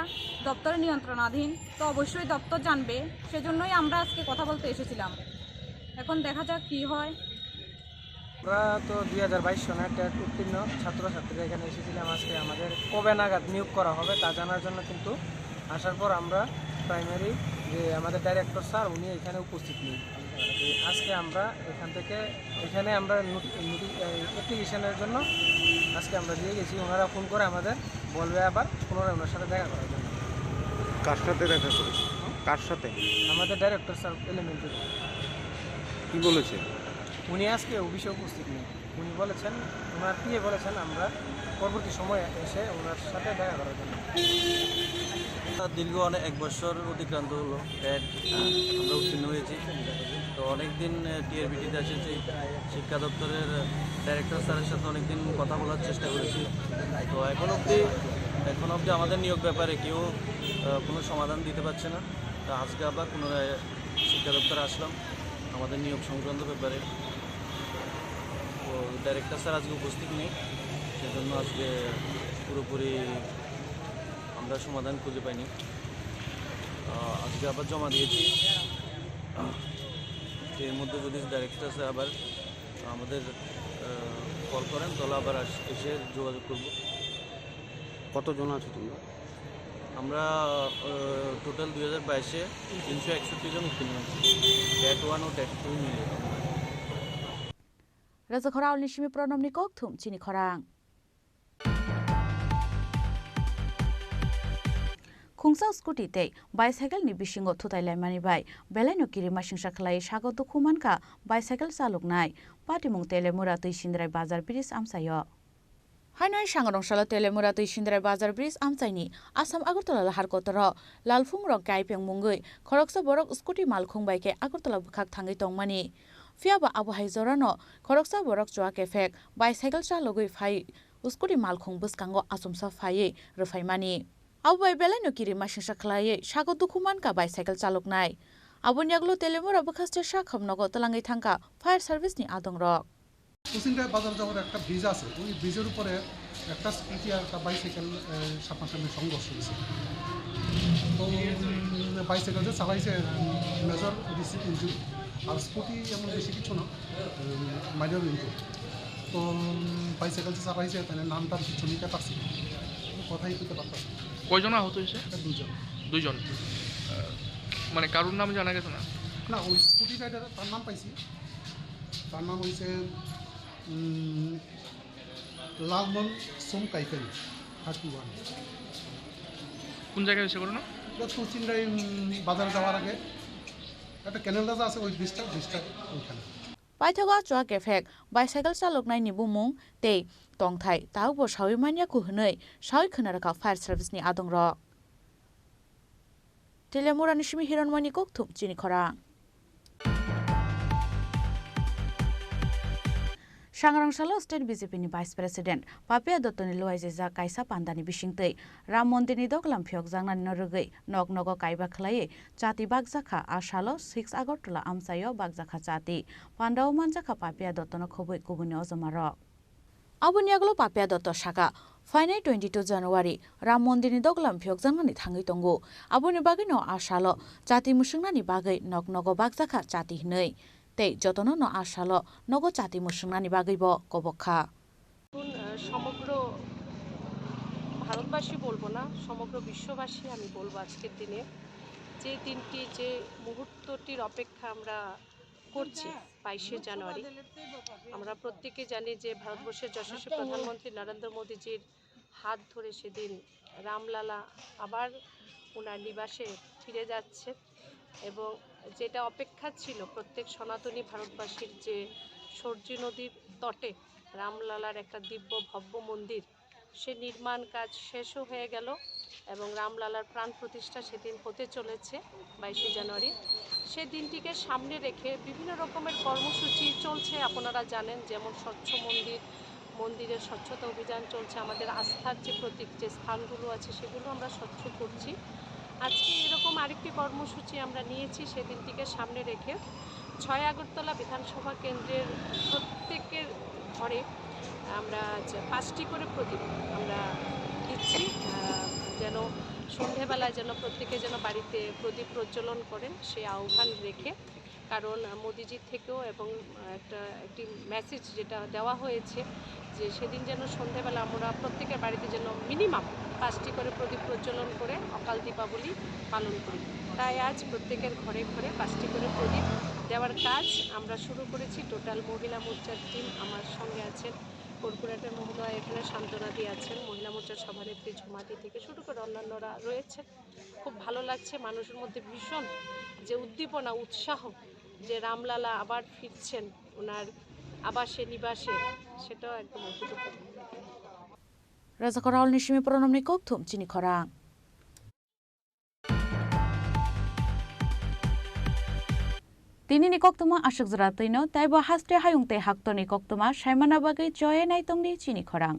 দপ্তরের নিয়ন্ত্রণাধীন তো অবশ্যই দপ্তর জানবে সেজন্যই আমরা আজকে কথা বলতে এসেছিলাম এখন দেখা যাক কি হয় আমরা তো 2022 সনে টেট উত্তীর্ণ ছাত্রছাত্রীরা এখানে এসেছিলাম আজকে আমাদের কবে নাগাদ নিয়োগ করা হবে তা জানার জন্য কিন্তু আসার পর আমরা প্রাইমারি যে আমাদের ডাইরেক্টর স্যার উনি এখানে উপস্থিত নেই আজকে আমরা এখানে আমরা অ্যাপ্লিকেশনের জন্য আজকে আমরা দিয়ে গেছি ওনারা ফোন করে আমাদের বলবে আবার পুনরায় ওনার সাথে দেখা করার জন্য কার সাথে দেখা করেছে কার সাথে আমাদের ডাইরেক্টর স্যার এলিমেন্টারি কি বলেছে উনি আজকে অফিসে উপস্থিত নেই উনি বলেছেন ওনার পিএ বলেছেন আমরা পরবর্তী সময়ে এসে ওনার সাথে দেখা করার জন্য দীর্ঘ 1 বছর অতিক্রান্ত হলো টেট আমরা উত্তীর্ণ হয়েছি তো অনেকদিন টিআরবিটিতে এসেছি শিক্ষা দপ্তরের ডাইরেক্টর স্যারের সাথে অনেকদিন কথা বলার চেষ্টা করেছি তো এখন অবধি আমাদের নিয়োগ ব্যাপারে কেউ কোনো সমাধান দিতে পারছে না তো আজকে আবার পুনরায় শিক্ষা দপ্তরে আসলাম আমাদের নিয়োগ সংক্রান্ত ব্যাপারে তো ডাইরেক্টর স্যার আজকে উপস্থিত নেই সেজন্য আজকে পুরোপুরি আমরা সমাধান খুঁজে পাইনি আজকে আবার জমা দিয়েছি এর মধ্যে যদি ডাইরেক্টর স্যার আবার আমাদের কল করেন তাহলে আবার এসে যোগাযোগ করব কতজন আছে তোমরা আমরা টোটাল 2022-এ 361 জন উত্তীর্ণ হয়েছি টেট 1 ও টেট 2 মিলে রাজা খরাল নিশিমি প্রণমনি ককথুম চিনি খরাং खुंसा स्कुटीते बाइसाइकेल नि बिसिंगो थुताइलायमानि बाय बेलायनो किरिमा सिंसा खलाय सागो दुखुमानका बाइसाइकेल चालुकनाय पाटिमुं तेलेमुरा तैसिन्द्राय बाजार ब्रिज आमसायो हायनाय सांगरंसाला तेलेमुरा तैसिन्द्राय बाजार ब्रिज आमसायनि आसाम आगरतला लाहार कोतर लालफुं रक गायपें मुंगै खरकसा बरक स्कुटी मालखुं बायके आगरतला बुखाक थांगै तंमानि फियाबा आबहाय जरानो खरकसा बरक चुआ केफेक बाइसाइकेल चालुगै फाय स्कुटी मालखुं बुसकांगो आसुमसा फायै रफायमानि आबुबाय बेलायनो किरिमा सिंसा खलायै सागो दुखुमानका बाइसाइकेल चालुकनाय आबुनि आगलो तेलेमुरा बुखास्ते साखमनगो तलाङै थांका फायार सार्भिसनि आदं रक কুসিন্দায় বাজার যাওয়ার একটা ব্রিজ আছে ওই ব্রিজের উপরে একটা স্কুটি আর একটা বাইসাইকেল সামনাসামনি সংঘর্ষ হয়েছে তো বাইসাইকেল যে চালাইছে মেজর ইঞ্জুরি আর স্কুটি এমন বেশি কিছু না মাইনর ইঞ্জুরি তো বাইসাইকেল যে চালাইছে তাহলে নামটার কিছু নিতে পারছি কথাই দিতে পারতাম কয়জন আহত হয়েছে দুইজন মানে কারোর নাম জানা গেছে না না ওই স্কুটি রাইডার তার নাম পাইছি তার নাম হয়েছে লালমন সোম কাইফেল 31 কোন জায়গায় হয়েছে ঘটনা কুচিন্দায় বাজারে যাওয়ার আগে একটা ক্যানেল রাজা আছে ওই ব্রিজটা ওইখানে पाइथगा चुआ केफेक बाइसाइकेल चालुकनायनि बुमुं ते तंथाय ताउबो साविमानिया कुहनै सावि खोनारका फायार सार्भिसनि आदं रक तेलेमुरानि सिमि हिरनमणि ककथुम चिनि खरां सांग्रांसालो state BJP vice president Papiya दत्तनि लुवाइजेजा कायसा पान्दानि बिसिंतै राम मन्दिरनि दगलाम फियक जांनानि नरगै नग नग कायबा खलायै जाति बागजाखा आसालो 6 आगरतला आमसायो बागजाखा जाति पान्दाव मानजाखा पापिया दत्तनो खबै गुबुननि अजमा रक Aboni aglo papya dotto shaka. Final 22 January, Ram Mondir Doglam Pyokzangani Tangi Tongo, Abuni Bagino Ashalo, Jati Mushunani Bagay, Nog Nogo Bagzaka, Jati Nei, Te Jotono no Ashalo, Nogo Jati Mushunani Bagibo, Koboka. সমগ্র ভারতবাসী বলবো না, সমগ্র বিশ্ববাসী আমি বলবো আজকের দিনে যে দিনটি যে মুহূর্তটির অপেক্ষা আমরা করছি 22শে জানুয়ারি। আমরা প্রত্যেকে জানি যে ভারতবর্ষের যশস্বী প্রধানমন্ত্রী নরেন্দ্র মোদীজির হাত ধরে সেদিন রামলালা আবার ওনার নিবাসে ফিরে যাচ্ছে এবং যেটা অপেক্ষা ছিল প্রত্যেক সনাতনী ভারতবাসীর যে সরজু নদীর তটে রামলালার একটা দিব্য ভব্য মন্দির, সে নির্মাণ কাজ শেষও হয়ে গেল এবং রামলালার প্রাণ প্রতিষ্ঠা সেদিন হতে চলেছে 22শে জানুয়ারি। সে দিনটিকে সামনে রেখে বিভিন্ন রকমের কর্মসূচি চলছে, আপনারা জানেন, যেমন স্বচ্ছ মন্দিরের স্বচ্ছতা অভিযান চলছে, আমাদের আস্থার যে প্রতীক যে স্থানগুলো আছে সেগুলো আমরা স্বচ্ছ করছি। আজকে এরকম আরেকটি কর্মসূচি আমরা নিয়েছি সেদিনটিকে সামনে রেখে 6 আগরতলা বিধানসভা কেন্দ্রের প্রত্যেকের ঘরে আমরা 5টি করে প্রদীপ আমরা দিচ্ছি, যেন সন্ধেবেলায় যেন প্রত্যেকে যেন বাড়িতে প্রদীপ প্রজ্বলন করেন সে আহ্বান রেখে। কারণ মোদিজির থেকেও এবং একটি মেসেজ যেটা দেওয়া হয়েছে যে সেদিন যেন সন্ধেবেলা আমরা প্রত্যেকের বাড়িতে যেন মিনিমাম 5টি করে প্রদীপ প্রজ্বলন করে অকাল দীপাবলি পালন করি। তাই আজ প্রত্যেকের ঘরে ঘরে 5টি করে প্রদীপ দেওয়ার কাজ আমরা শুরু করেছি। টোটাল মহিলা মোর্চার টিম আমার সঙ্গে আছেন, কর্পোরেটর মহোদয় এখানে সান্ত্বনাদি আছেন, মহিলা মোর্চার সভানেত্রী ঝুমাদি থেকে শুরু করে অন্যান্যরা রয়েছেন। খুব ভালো লাগছে, মানুষের মধ্যে ভীষণ যে উদ্দীপনা উৎসাহ যে রামলালা আবার ফিরছেন ওনার আবাসে নিবাসে, সেটাও একদম অভূতপূর্ব। Razakoral Nishimi Pronomni Koktum, Chini Khorang. Tini ni koktuma ashuk zratino, taibo haste hayungte haktoni koktuma, shaimana bagai joye naitongni Chini Khorang.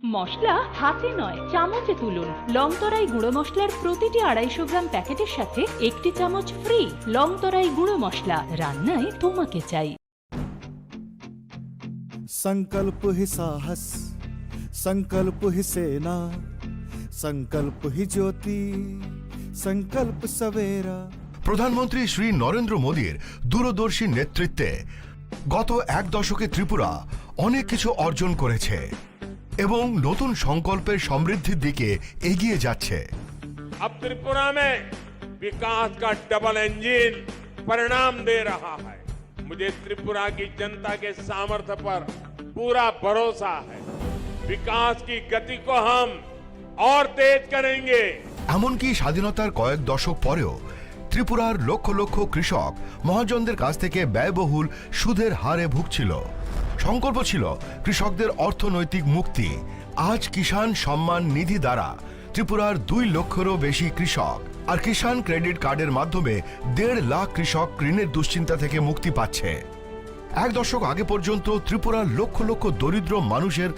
মশলা হাতে নয় চামচে তুলুন। লংতরাই গুঁড়ো মশলার প্রতিটি 250 গ্রাম প্যাকেটের সাথে 1টি চামচ ফ্রি। লংতরাই গুঁড়ো মশলা, রান্নায় তোমাকে চাই। संकल्प ही साहस, संकल्प ही सेना, संकल्प ही ज्योति, संकल्प सवेरा। প্রধানমন্ত্রী শ্রী নরেন্দ্র মোদীর দূরদর্শী নেতৃত্বে গত 1 দশকে ত্রিপুরা অনেক কিছু অর্জন করেছে এবং নতুন সংকল্পের সমৃদ্ধির দিকে এগিয়ে যাচ্ছে। अब त्रिपुरा में विकास का डबल इंजन परिणाम दे रहा है। मुझे त्रिपुरा की जनता के सामर्थ्य पर पूरा भरोसा है। विकास की गति को हम और तेज करेंगे। এমনকি স্বাধীনতার কয়েক দশক পরেও ত্রিপুরার লক্ষ লক্ষ কৃষক মহাজনদের কাছ থেকে ব্যয়বহুল সুদের হারে ভুগছিল। সংকল্প ছিল কৃষকদের অর্থনৈতিক মুক্তি। আজ কিষাণ সম্মান নিধি দ্বারা ত্রিপুরার 2 লক্ষেরও বেশি কৃষক আর কিষাণ ক্রেডিট কার্ডের মাধ্যমে 1.5 লাখ কৃষক ঋণের দুশ্চিন্তা থেকে মুক্তি পাচ্ছে। 1 দশক আগে পর্যন্ত ত্রিপুরার লক্ষ লক্ষ দরিদ্র মানুষের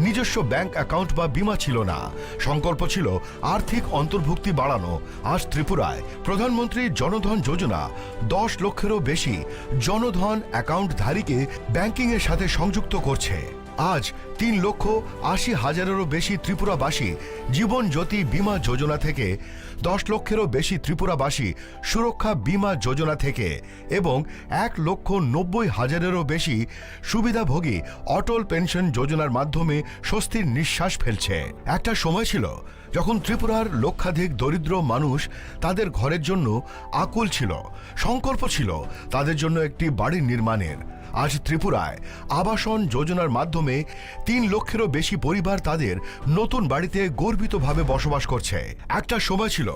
নিজস্ব ব্যাংক অ্যাকাউন্ট বা বীমা ছিল না। সংকল্প ছিল আর্থিক অন্তর্ভুক্তি বাড়ানো। আজ ত্রিপুরায় প্রধানমন্ত্রী জনধন যোজনা 10 লক্ষেরও বেশি জনধন অ্যাকাউন্টধারীকে ব্যাংকিংয়ের সাথে সংযুক্ত করছে। আজ 3,80,000-এরও বেশি ত্রিপুরাবাসী জীবন জ্যোতি বীমা যোজনা থেকে, 10 লক্ষেরও বেশি ত্রিপুরাবাসী সুরক্ষা বীমা যোজনা থেকে এবং 1,90,000-এরও বেশি সুবিধাভোগী অটল পেনশন যোজনার মাধ্যমে স্বস্তির নিঃশ্বাস ফেলছে। একটা সময় ছিল যখন ত্রিপুরার লক্ষাধিক দরিদ্র মানুষ তাদের ঘরের জন্য আকুল ছিল। সংকল্প ছিল তাদের জন্য একটি বাড়ি নির্মাণের। আজ ত্রিপুরায় আবাসন যোজনার মাধ্যমে 3 লক্ষেরও বেশি পরিবার তাদের নতুন বাড়িতে গর্বিতভাবে বসবাস করছে। একটা সময় ছিল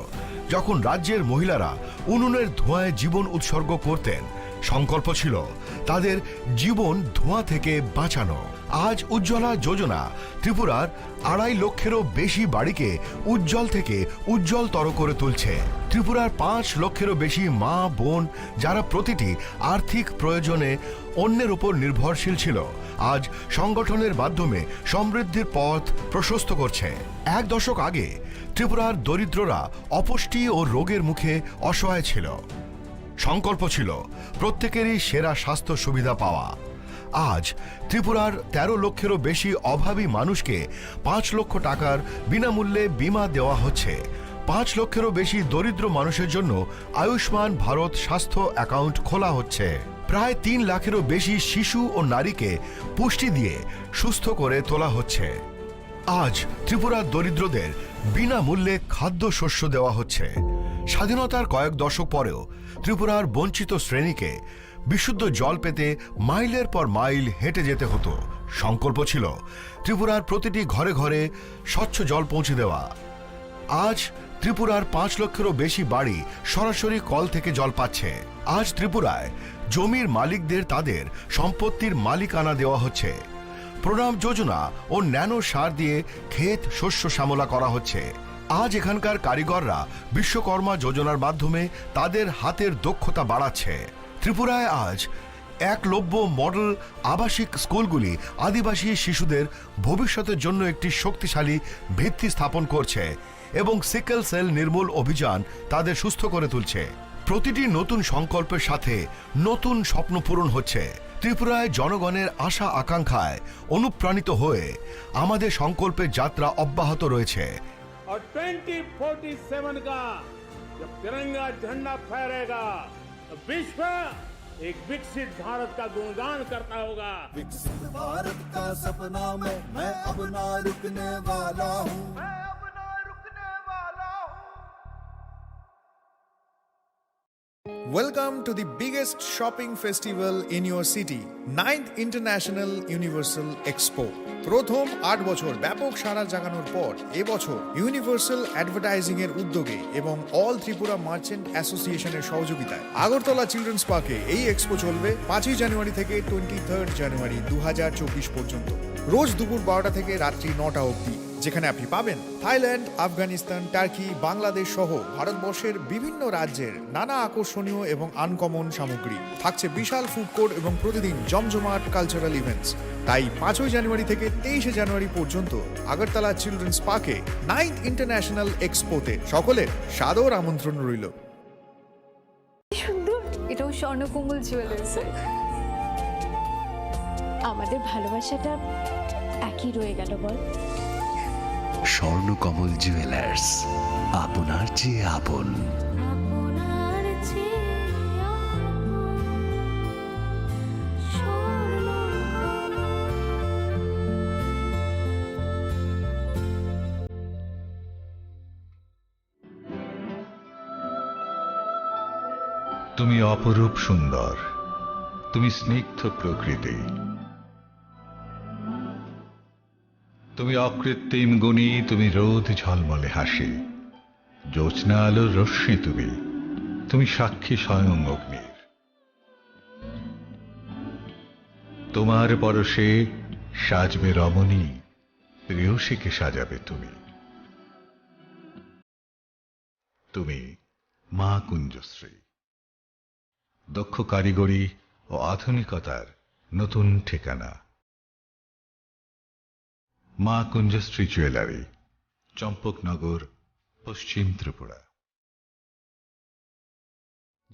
যখন রাজ্যের মহিলারা উনুনের ধোঁয়ায় জীবন উৎসর্গ করতেন। সংকল্প ছিল তাদের জীবন ধোঁয়া থেকে বাঁচানো। আজ উজ্জ্বলা যোজনা ত্রিপুরার 2.5 লক্ষেরও বেশি বাড়িকে উজ্জ্বল থেকে উজ্জ্বলতর করে তুলছে। ত্রিপুরার 5 লক্ষেরও বেশি মা বোন যারা প্রতিটি আর্থিক প্রয়োজনে অন্যের উপর নির্ভরশীল ছিল, আজ সংগঠনের মাধ্যমে সমৃদ্ধির পথ প্রশস্ত করছে। 1 দশক আগে ত্রিপুরার দরিদ্ররা অপুষ্টি ও রোগের মুখে অসহায় ছিল। সংকল্প ছিল প্রত্যেকেরই সেরা স্বাস্থ্য সুবিধা পাওয়া। আজ ত্রিপুরার 13 লক্ষেরও বেশি অভাবী মানুষকে 5 লক্ষ টাকার বিনামূল্যে বীমা দেওয়া হচ্ছে। 5 লক্ষেরও বেশি দরিদ্র মানুষের জন্য আয়ুষ্মান ভারত স্বাস্থ্য অ্যাকাউন্ট খোলা হচ্ছে। প্রায় 3 লাখেরও বেশি শিশু ও নারীকে পুষ্টি দিয়ে সুস্থ করে তোলা হচ্ছে। আজ ত্রিপুরার দরিদ্রদের বিনামূল্যে খাদ্যশস্য দেওয়া হচ্ছে। স্বাধীনতার কয়েক দশক পরেও ত্রিপুরার বঞ্চিত শ্রেণীকে বিশুদ্ধ জল পেতে মাইলের পর মাইল হেঁটে যেতে হতো। সংকল্প ছিল ত্রিপুরার প্রতিটি ঘরে ঘরে স্বচ্ছ জল পৌঁছে দেওয়া। আজ ত্রিপুরার 5 লক্ষেরও বেশি বাড়ি সরাসরি কল থেকে জল পাচ্ছে। আজ ত্রিপুরায় জমির মালিকদের তাদের সম্পত্তির মালিকানা দেওয়া হচ্ছে। প্রণাম যোজনা ও ন্যানো সার দিয়ে ক্ষেত শস্য শ্যামলা করা হচ্ছে। আজ এখানকার কারিগররা বিশ্বকর্মা যোজনার মাধ্যমে তাদের হাতের দক্ষতা বাড়াচ্ছে। ত্রিপুরায় আজ একলব্য মডেল আবাসিক স্কুলগুলি আদিবাসী শিশুদের ভবিষ্যতের জন্য একটি শক্তিশালী ভিত্তি স্থাপন করছে এবং সিকেল সেল নির্মূল অভিযান তাদের সুস্থ করে তুলছে। প্রতিটি নতুন সংকল্পের সাথে নতুন স্বপ্ন পূরণ হচ্ছে। ত্রিপুরায় জনগণের আশা আকাঙ্ক্ষায় অনুপ্রাণিত হয়ে আমাদের সংকল্পের যাত্রা অব্যাহত রয়েছে। और 2047 का जब तिरंगा झंडा फहरेगा तो विश्व एक विकसित भारत का गुणगान करता होगा। विकसित भारत का सपना में मैं अब ना रुकने वाला हूँ। Welcome to the biggest shopping festival in your city, 9th International Universal Expo. প্রথম 8 বছর ব্যাপক সাড়া জাগানোর পর এবছর ইউনিভার্সাল অ্যাডভার্টাইজিং এর উদ্যোগে এবং অল ত্রিপুরা মার্চেন্ট অ্যাসোসিয়েশনের সহযোগিতায় আগরতলা চিলড্রেন্স পার্কে এই এক্সপো চলবে 5 জানুয়ারি থেকে 23 জানুয়ারি 2024 পর্যন্ত। রোজ দুপুর 12টা থেকে রাত্রি 9টা অবধি, যেখানে আপনি পাবেন থাইল্যান্ড, আফগানিস্তান, টার্কি, বাংলাদেশ সহ ভারতবর্ষের বিভিন্ন রাজ্যের নানা আকর্ষণীয় এবং আনকমন সামগ্রী। থাকছে বিশাল ফুড কোর্ট এবং প্রতিদিন জমজমাট কালচারাল ইভেন্টস। তাই 5 জানুয়ারি থেকে 23 জানুয়ারি পর্যন্ত আগরতলা চিলড্রেন্স পার্কে 9th ইন্টারন্যাশনাল এক্সপোতে সকলের সাদর আমন্ত্রণ রইল। সুন্দর, এটাও স্বর্ণকমল জুয়েলার্স। আমাদের ভালোবাসাটা একই রয়ে গেল বল। স্বর্ণকমল জুয়েলার্স, আপনার চেয়ে আপন। তুমি অপরূপ সুন্দর, তুমি স্নিগ্ধ প্রকৃতি, তুমি অকৃত্রিম গুণী, তুমি রোদ ঝলমলে হাসি, জ্যোৎস্না আলোর রশ্মি, তুমি তুমি সাক্ষী স্বয়ং অগ্নির। তোমার পরশে সাজবে রমণী, প্রেয়সীকে সাজাবে তুমি। তুমি মা কুঞ্জশ্রী, দক্ষ কারিগরি ও আধুনিকতার নতুন ঠিকানা। মা কুঞ্জশ্রী জুয়েলারি, চম্পকনগর, পশ্চিম ত্রিপুরা।